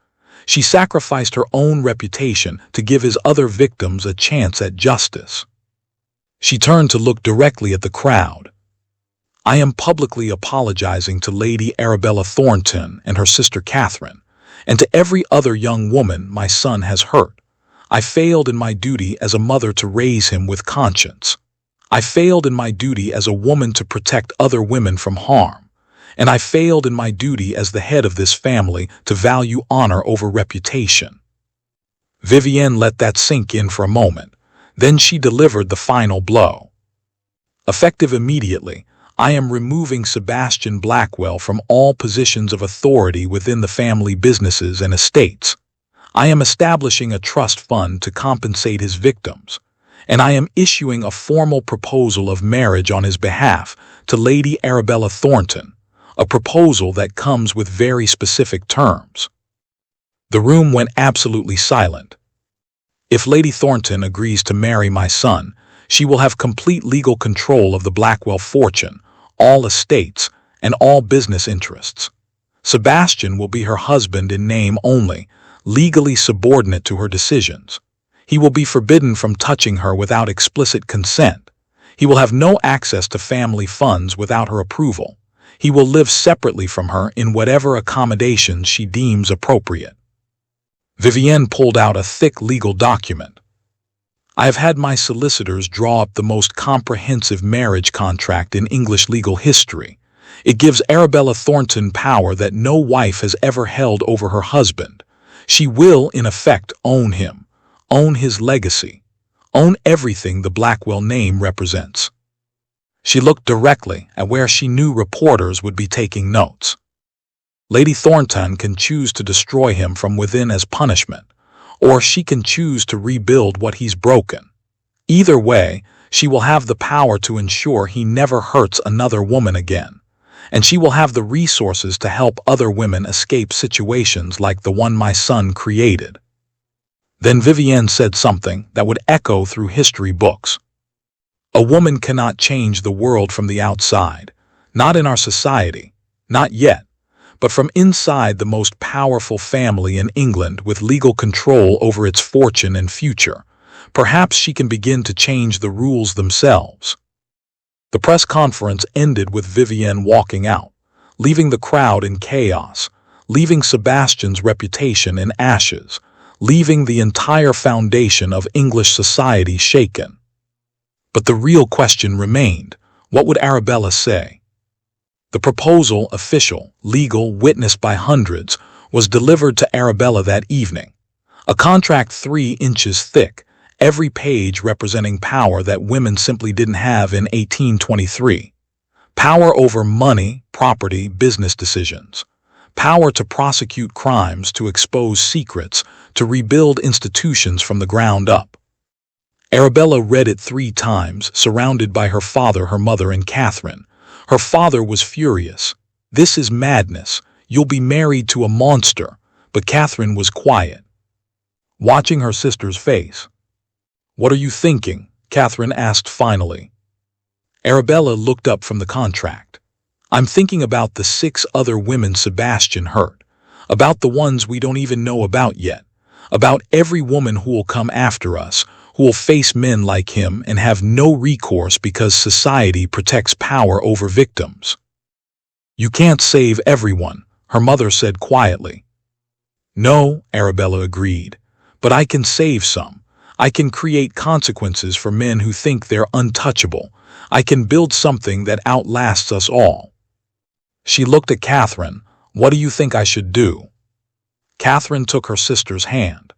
She sacrificed her own reputation to give his other victims a chance at justice. She turned to look directly at the crowd. "I am publicly apologizing to Lady Arabella Thornton and her sister Catherine, and to every other young woman my son has hurt. I failed in my duty as a mother to raise him with conscience. I failed in my duty as a woman to protect other women from harm, and I failed in my duty as the head of this family to value honor over reputation. Vivienne let that sink in for a moment. Then she delivered the final blow. Effective immediately, I am removing Sebastian Blackwell from all positions of authority within the family businesses and estates. I am establishing a trust fund to compensate his victims, and I am issuing a formal proposal of marriage on his behalf to Lady Arabella Thornton, a proposal that comes with very specific terms. The room went absolutely silent. If Lady Thornton agrees to marry my son, she will have complete legal control of the Blackwell fortune, all estates, and all business interests. Sebastian will be her husband in name only, legally subordinate to her decisions. He will be forbidden from touching her without explicit consent. He will have no access to family funds without her approval. He will live separately from her in whatever accommodations she deems appropriate. Vivienne pulled out a thick legal document. I have had my solicitors draw up the most comprehensive marriage contract in English legal history. It gives Arabella Thornton power that no wife has ever held over her husband. She will, in effect, own him, own his legacy, own everything the Blackwell name represents. She looked directly at where she knew reporters would be taking notes. Lady Thornton can choose to destroy him from within as punishment, or she can choose to rebuild what he's broken. Either way, she will have the power to ensure he never hurts another woman again, and she will have the resources to help other women escape situations like the one my son created. Then Vivienne said something that would echo through history books. A woman cannot change the world from the outside, not in our society, not yet, but from inside the most powerful family in England with legal control over its fortune and future. Perhaps she can begin to change the rules themselves. The press conference ended with Vivienne walking out, leaving the crowd in chaos, leaving Sebastian's reputation in ashes, leaving the entire foundation of English society shaken. But the real question remained: what would Arabella say? The proposal, official, legal, witnessed by hundreds, was delivered to Arabella that evening. A contract 3 inches thick, every page representing power that women simply didn't have in 1823. Power over money, property, business decisions. Power to prosecute crimes, to expose secrets, to rebuild institutions from the ground up. Arabella read it 3 times, surrounded by her father, her mother, and Catherine. Her father was furious. "This is madness. You'll be married to a monster." But Catherine was quiet, watching her sister's face. "What are you thinking?" Catherine asked finally. Arabella looked up from the contract. "I'm thinking about the 6 other women Sebastian hurt, about the ones we don't even know about yet, about every woman who will come after us, who will face men like him and have no recourse because society protects power over victims." "You can't save everyone," her mother said quietly. "No," Arabella agreed, "but I can save some. I can create consequences for men who think they're untouchable. I can build something that outlasts us all." She looked at Catherine. "What do you think I should do?" Catherine took her sister's hand.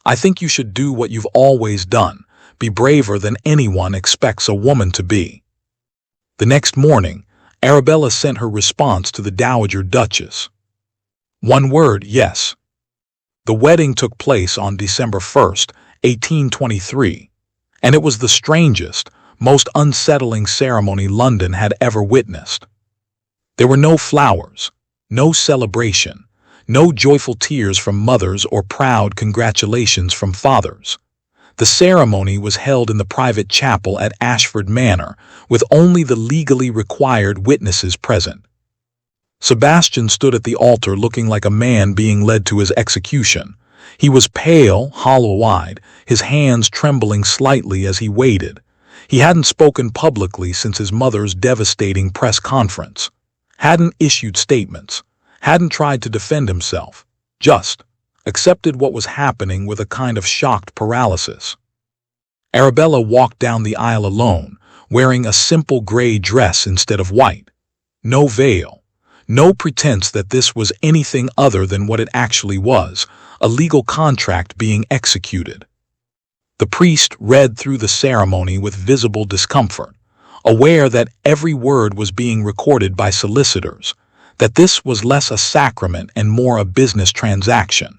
"I think you should do what you've always done, be braver than anyone expects a woman to be." The next morning, Arabella sent her response to the Dowager Duchess. One word: yes. The wedding took place on December 1st, 1823, and it was the strangest, most unsettling ceremony London had ever witnessed. There were no flowers, no celebration, no joyful tears from mothers or proud congratulations from fathers. The ceremony was held in the private chapel at Ashford Manor, with only the legally required witnesses present. Sebastian stood at the altar looking like a man being led to his execution. He was pale, hollow-eyed, his hands trembling slightly as he waited. He hadn't spoken publicly since his mother's devastating press conference, hadn't issued statements, hadn't tried to defend himself, just accepted what was happening with a kind of shocked paralysis. Arabella walked down the aisle alone, wearing a simple gray dress instead of white. No veil. No pretense that this was anything other than what it actually was, a legal contract being executed. The priest read through the ceremony with visible discomfort, aware that every word was being recorded by solicitors, that this was less a sacrament and more a business transaction.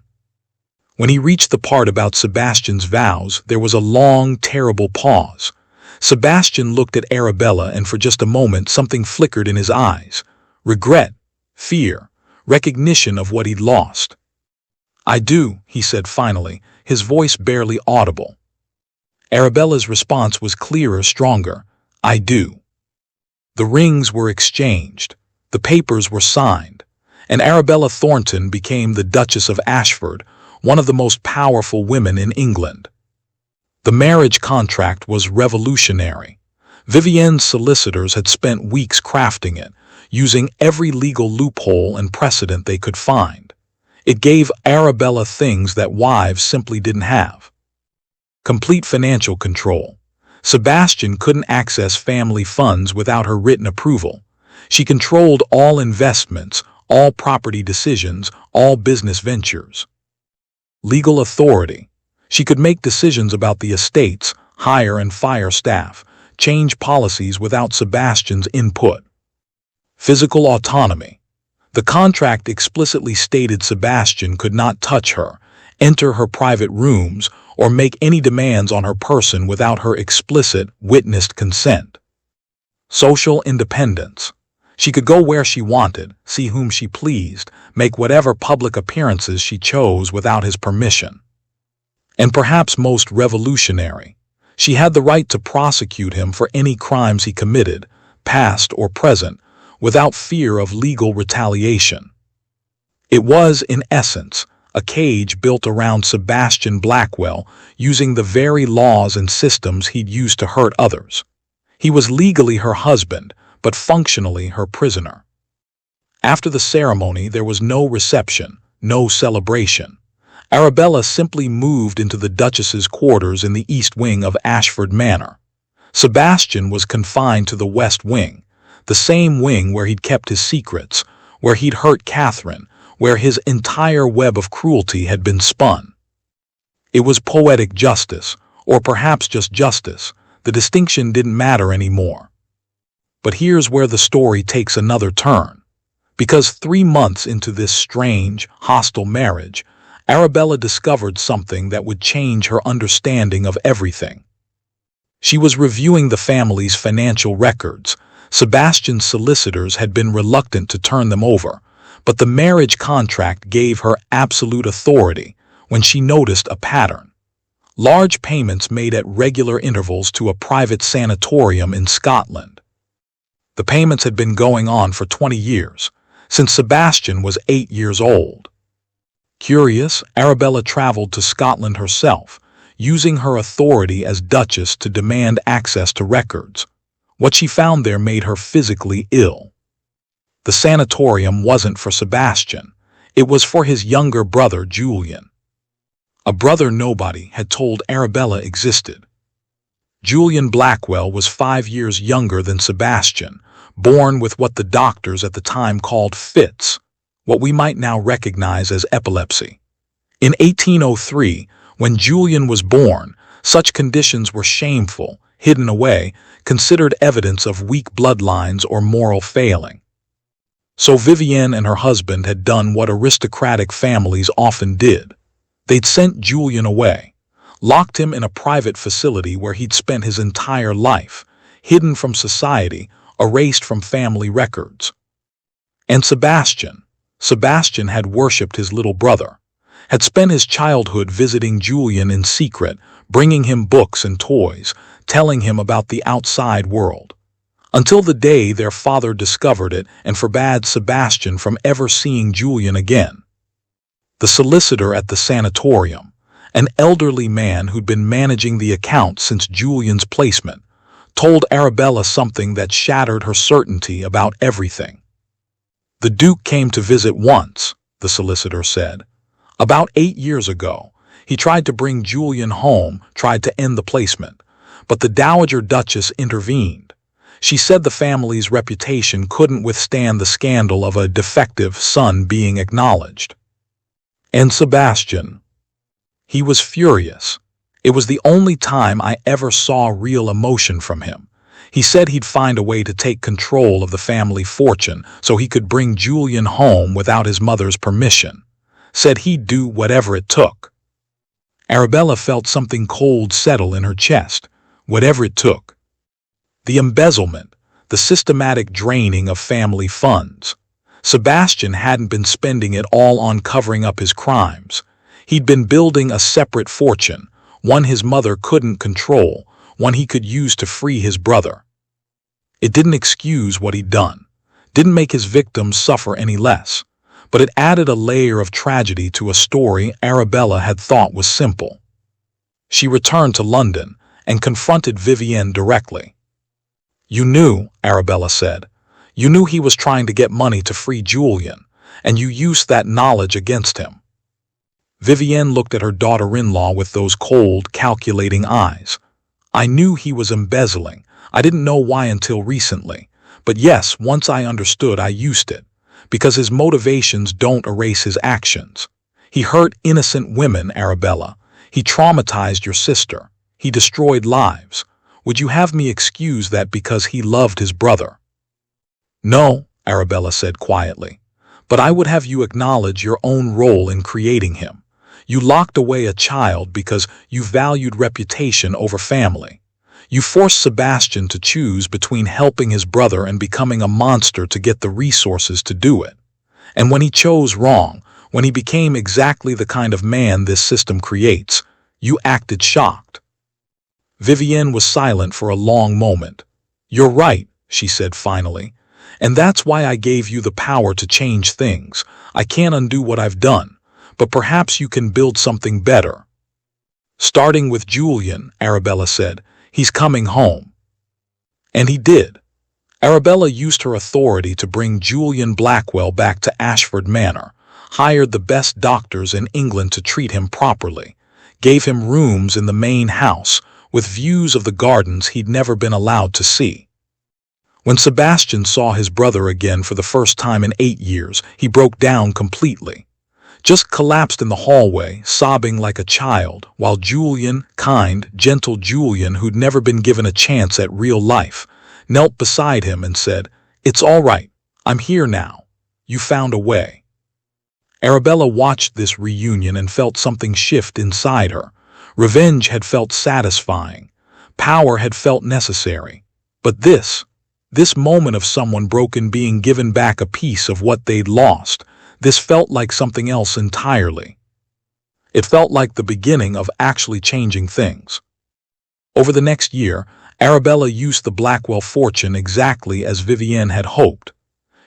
When he reached the part about Sebastian's vows, there was a long, terrible pause. Sebastian looked at Arabella, and for just a moment something flickered in his eyes. Regret, fear, recognition of what he'd lost. "I do," he said finally, his voice barely audible. Arabella's response was clearer, stronger. "I do." The rings were exchanged. The papers were signed. And Arabella Thornton became the Duchess of Ashford, one of the most powerful women in England. The marriage contract was revolutionary. Vivienne's solicitors had spent weeks crafting it, using every legal loophole and precedent they could find. It gave Arabella things that wives simply didn't have. Complete financial control. Sebastian couldn't access family funds without her written approval. She controlled all investments, all property decisions, all business ventures. Legal authority. She could make decisions about the estates, hire and fire staff, change policies without Sebastian's input. Physical autonomy. The contract explicitly stated Sebastian could not touch her, enter her private rooms, or make any demands on her person without her explicit, witnessed consent. Social independence. She could go where she wanted, see whom she pleased, make whatever public appearances she chose without his permission. And perhaps most revolutionary, she had the right to prosecute him for any crimes he committed, past or present, without fear of legal retaliation. It was, in essence, a cage built around Sebastian Blackwell, using the very laws and systems he'd used to hurt others. He was legally her husband, but functionally her prisoner. After the ceremony, there was no reception, no celebration. Arabella simply moved into the Duchess's quarters in the east wing of Ashford Manor. Sebastian was confined to the west wing, the same wing where he'd kept his secrets, where he'd hurt Catherine, where his entire web of cruelty had been spun. It was poetic justice, or perhaps just justice. The distinction didn't matter anymore. But here's where the story takes another turn. Because 3 months into this strange, hostile marriage, Arabella discovered something that would change her understanding of everything. She was reviewing the family's financial records. Sebastian's solicitors had been reluctant to turn them over, but the marriage contract gave her absolute authority when she noticed a pattern. Large payments made at regular intervals to a private sanatorium in Scotland. The payments had been going on for 20 years, since Sebastian was 8 years old. Curious, Arabella traveled to Scotland herself, using her authority as Duchess to demand access to records. What she found there made her physically ill. The sanatorium wasn't for Sebastian. It was for his younger brother, Julian. A brother nobody had told Arabella existed. Julian Blackwell was 5 years younger than Sebastian, born with what the doctors at the time called fits, what we might now recognize as epilepsy. In 1803, when Julian was born, such conditions were shameful, hidden away, considered evidence of weak bloodlines or moral failing. So Vivienne and her husband had done what aristocratic families often did. They'd sent Julian away, locked him in a private facility where he'd spent his entire life, hidden from society, erased from family records. And Sebastian had worshipped his little brother, had spent his childhood visiting Julian in secret, bringing him books and toys, telling him about the outside world, until the day their father discovered it and forbade Sebastian from ever seeing Julian again. The solicitor at the sanatorium, an elderly man who'd been managing the account since Julian's placement, told Arabella something that shattered her certainty about everything. "The Duke came to visit once," the solicitor said. "About 8 years ago. He tried to bring Julian home, tried to end the placement. But the Dowager Duchess intervened. She said the family's reputation couldn't withstand the scandal of a defective son being acknowledged. And Sebastian, he was furious. It was the only time I ever saw real emotion from him. He said he'd find a way to take control of the family fortune so he could bring Julian home without his mother's permission. Said he'd do whatever it took. Arabella felt something cold settle in her chest. Whatever it took. The embezzlement, the systematic draining of family funds. Sebastian hadn't been spending it all on covering up his crimes. He'd been building a separate fortune, one his mother couldn't control, one he could use to free his brother. It didn't excuse what he'd done, didn't make his victims suffer any less, but it added a layer of tragedy to a story Arabella had thought was simple. She returned to London and confronted Vivienne directly. "You knew," Arabella said. "You knew he was trying to get money to free Julian, and you used that knowledge against him." Vivienne looked at her daughter-in-law with those cold, calculating eyes. "I knew he was embezzling. I didn't know why until recently. But yes, once I understood, I used it. Because his motivations don't erase his actions. He hurt innocent women, Arabella. He traumatized your sister. He destroyed lives. Would you have me excuse that because he loved his brother?" "No," Arabella said quietly. "But I would have you acknowledge your own role in creating him. You locked away a child because you valued reputation over family. You forced Sebastian to choose between helping his brother and becoming a monster to get the resources to do it. And when he chose wrong, when he became exactly the kind of man this system creates, you acted shocked." Vivienne was silent for a long moment. "You're right," she said finally. "And that's why I gave you the power to change things. I can't undo what I've done, but perhaps you can build something better." "Starting with Julian," Arabella said. "He's coming home." And he did. Arabella used her authority to bring Julian Blackwell back to Ashford Manor, hired the best doctors in England to treat him properly, gave him rooms in the main house with views of the gardens he'd never been allowed to see. When Sebastian saw his brother again for the first time in 8 years, he broke down completely. Just collapsed in the hallway, sobbing like a child, while Julian, kind, gentle Julian, who'd never been given a chance at real life, knelt beside him and said, "It's all right. I'm here now. You found a way." Arabella watched this reunion and felt something shift inside her. Revenge had felt satisfying. Power had felt necessary. But this moment of someone broken being given back a piece of what they'd lost, this felt like something else entirely. It felt like the beginning of actually changing things. Over the next year, Arabella used the Blackwell fortune exactly as Vivienne had hoped.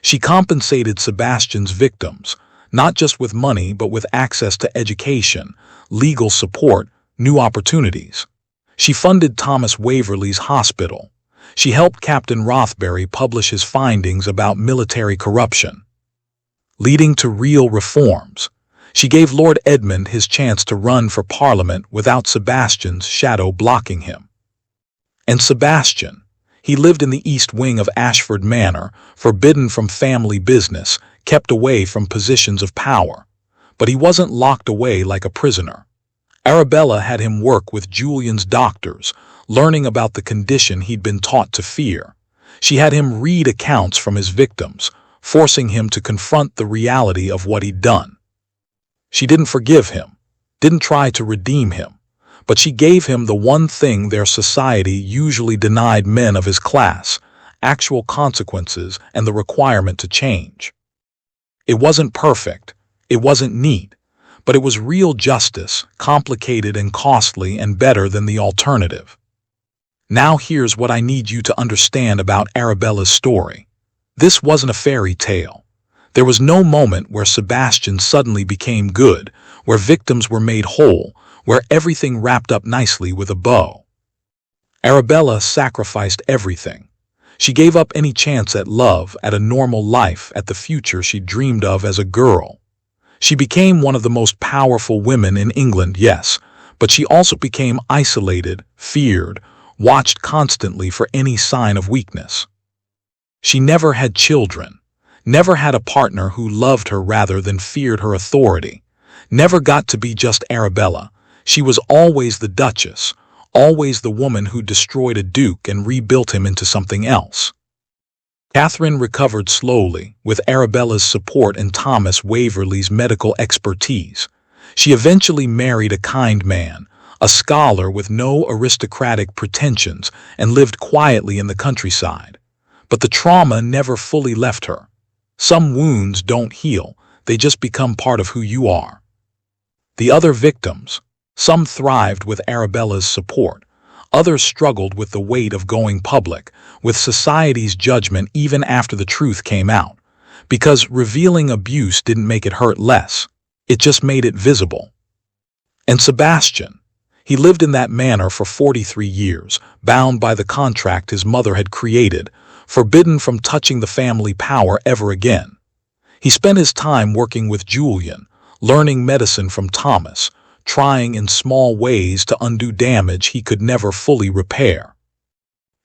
She compensated Sebastian's victims, not just with money but with access to education, legal support, new opportunities. She funded Thomas Waverley's hospital. She helped Captain Rothbury publish his findings about military corruption, leading to real reforms. She gave Lord Edmund his chance to run for Parliament without Sebastian's shadow blocking him. And Sebastian, he lived in the East Wing of Ashford Manor, forbidden from family business, kept away from positions of power. But he wasn't locked away like a prisoner. Arabella had him work with Julian's doctors, learning about the condition he'd been taught to fear. She had him read accounts from his victims, forcing him to confront the reality of what he'd done. She didn't forgive him, didn't try to redeem him, but she gave him the one thing their society usually denied men of his class: actual consequences and the requirement to change. It wasn't perfect, it wasn't neat, but it was real justice, complicated and costly and better than the alternative. Now here's what I need you to understand about Arabella's story. This wasn't a fairy tale. There was no moment where Sebastian suddenly became good, where victims were made whole, where everything wrapped up nicely with a bow. Arabella sacrificed everything. She gave up any chance at love, at a normal life, at the future she dreamed of as a girl. She became one of the most powerful women in England, yes, but she also became isolated, feared, watched constantly for any sign of weakness. She never had children, never had a partner who loved her rather than feared her authority, never got to be just Arabella. She was always the Duchess, always the woman who destroyed a duke and rebuilt him into something else. Catherine recovered slowly, with Arabella's support and Thomas Waverley's medical expertise. She eventually married a kind man, a scholar with no aristocratic pretensions, and lived quietly in the countryside. But the trauma never fully left her. Some wounds don't heal, they just become part of who you are. The other victims, some thrived with Arabella's support. Others struggled with the weight of going public, with society's judgment even after the truth came out. Because revealing abuse didn't make it hurt less, it just made it visible. And Sebastian, he lived in that manner for 43 years, bound by the contract his mother had created, forbidden from touching the family power ever again. He spent his time working with Julian, learning medicine from Thomas, trying in small ways to undo damage he could never fully repair.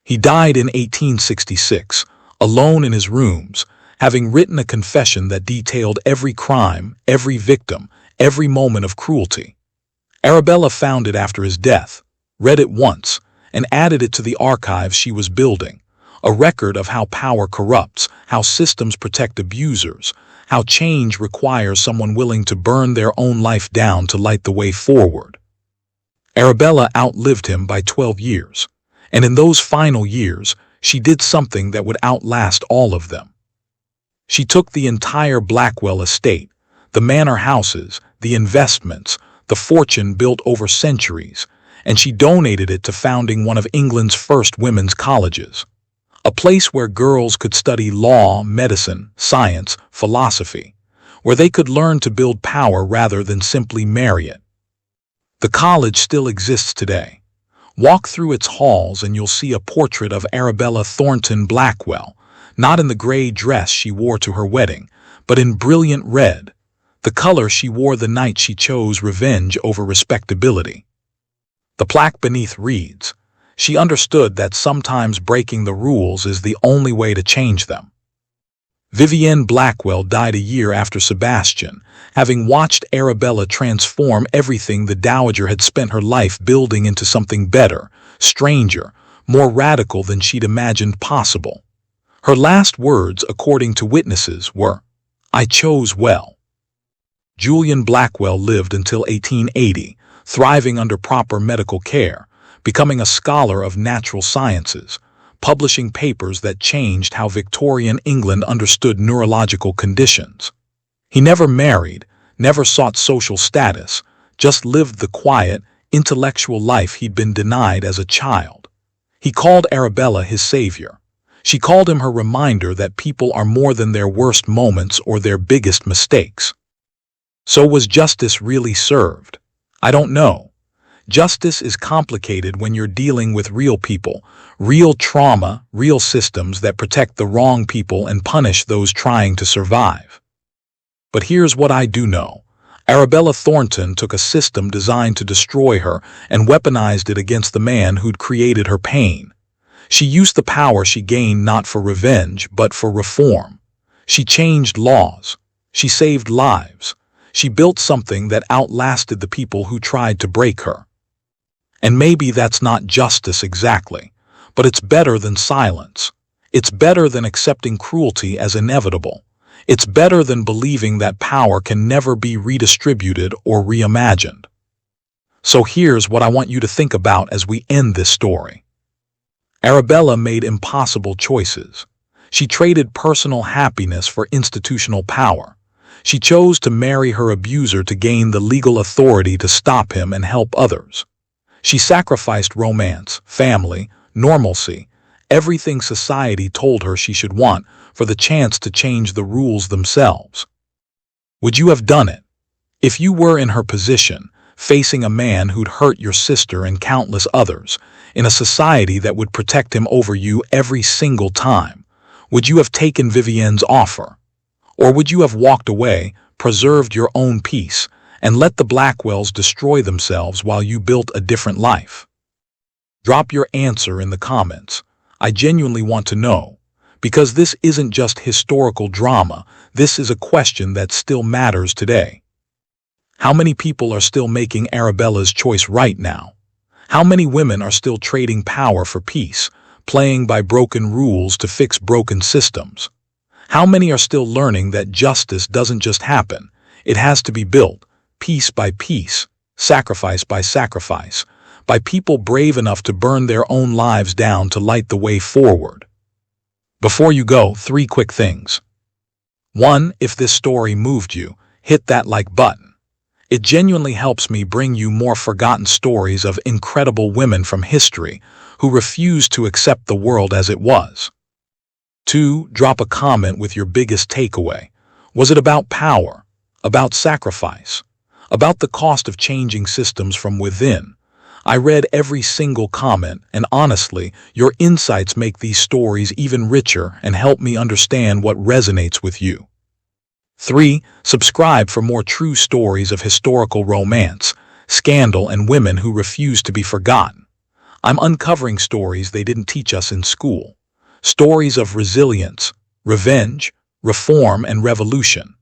He died in 1866, alone in his rooms, having written a confession that detailed every crime, every victim, every moment of cruelty. Arabella found it after his death, read it once, and added it to the archives she was building, a record of how power corrupts, how systems protect abusers, how change requires someone willing to burn their own life down to light the way forward. Arabella outlived him by 12 years, and in those final years, she did something that would outlast all of them. She took the entire Blackwell estate, the manor houses, the investments, the fortune built over centuries, and she donated it to founding one of England's first women's colleges. A place where girls could study law, medicine, science, philosophy, where they could learn to build power rather than simply marry it. The college still exists today. Walk through its halls and you'll see a portrait of Arabella Thornton Blackwell, not in the gray dress she wore to her wedding, but in brilliant red, the color she wore the night she chose revenge over respectability. The plaque beneath reads, "She understood that sometimes breaking the rules is the only way to change them." Vivienne Blackwell died a year after Sebastian, having watched Arabella transform everything the Dowager had spent her life building into something better, stranger, more radical than she'd imagined possible. Her last words, according to witnesses, were, "I chose well." Julian Blackwell lived until 1880, thriving under proper medical care, becoming a scholar of natural sciences, publishing papers that changed how Victorian England understood neurological conditions. He never married, never sought social status, just lived the quiet, intellectual life he'd been denied as a child. He called Arabella his savior. She called him her reminder that people are more than their worst moments or their biggest mistakes. So was justice really served? I don't know. Justice is complicated when you're dealing with real people, real trauma, real systems that protect the wrong people and punish those trying to survive. But here's what I do know. Arabella Thornton took a system designed to destroy her and weaponized it against the man who'd created her pain. She used the power she gained not for revenge, but for reform. She changed laws. She saved lives. She built something that outlasted the people who tried to break her. And maybe that's not justice exactly, but it's better than silence. It's better than accepting cruelty as inevitable. It's better than believing that power can never be redistributed or reimagined. So here's what I want you to think about as we end this story. Arabella made impossible choices. She traded personal happiness for institutional power. She chose to marry her abuser to gain the legal authority to stop him and help others. She sacrificed romance, family, normalcy, everything society told her she should want for the chance to change the rules themselves. Would you have done it? If you were in her position, facing a man who'd hurt your sister and countless others, in a society that would protect him over you every single time, would you have taken Vivienne's offer? Or would you have walked away, preserved your own peace, and let the Blackwells destroy themselves while you built a different life? Drop your answer in the comments. I genuinely want to know. Because this isn't just historical drama, this is a question that still matters today. How many people are still making Arabella's choice right now? How many women are still trading power for peace, playing by broken rules to fix broken systems? How many are still learning that justice doesn't just happen, it has to be built, piece by piece, sacrifice by sacrifice, by people brave enough to burn their own lives down to light the way forward? Before you go, 3 quick things. 1. If this story moved you, hit that like button. It genuinely helps me bring you more forgotten stories of incredible women from history who refused to accept the world as it was. 2. Drop a comment with your biggest takeaway. Was it about power? About sacrifice? About the cost of changing systems from within? I read every single comment, and honestly, your insights make these stories even richer and help me understand what resonates with you. 3. Subscribe for more true stories of historical romance, scandal, and women who refuse to be forgotten. I'm uncovering stories they didn't teach us in school. Stories of resilience, revenge, reform, and revolution.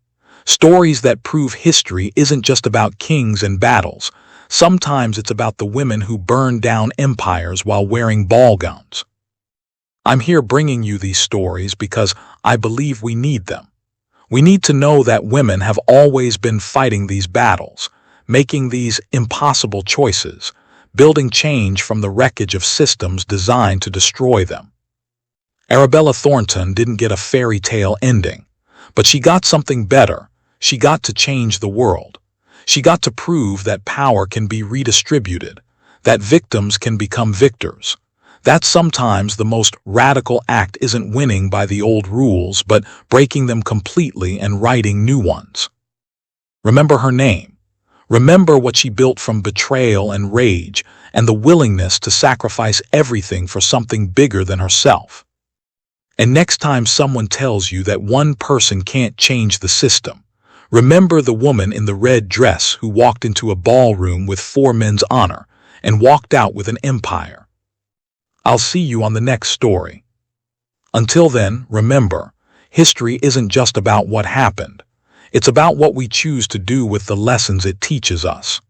Stories that prove history isn't just about kings and battles. Sometimes it's about the women who burned down empires while wearing ball gowns. I'm here bringing you these stories because I believe we need them. We need to know that women have always been fighting these battles, making these impossible choices, building change from the wreckage of systems designed to destroy them. Arabella Thornton didn't get a fairy tale ending, but she got something better. She got to change the world. She got to prove that power can be redistributed, that victims can become victors. That sometimes the most radical act isn't winning by the old rules, but breaking them completely and writing new ones. Remember her name. Remember what she built from betrayal and rage, and the willingness to sacrifice everything for something bigger than herself. And next time someone tells you that one person can't change the system, remember the woman in the red dress who walked into a ballroom with 4 men's honor and walked out with an empire. I'll see you on the next story. Until then, remember, history isn't just about what happened. It's about what we choose to do with the lessons it teaches us.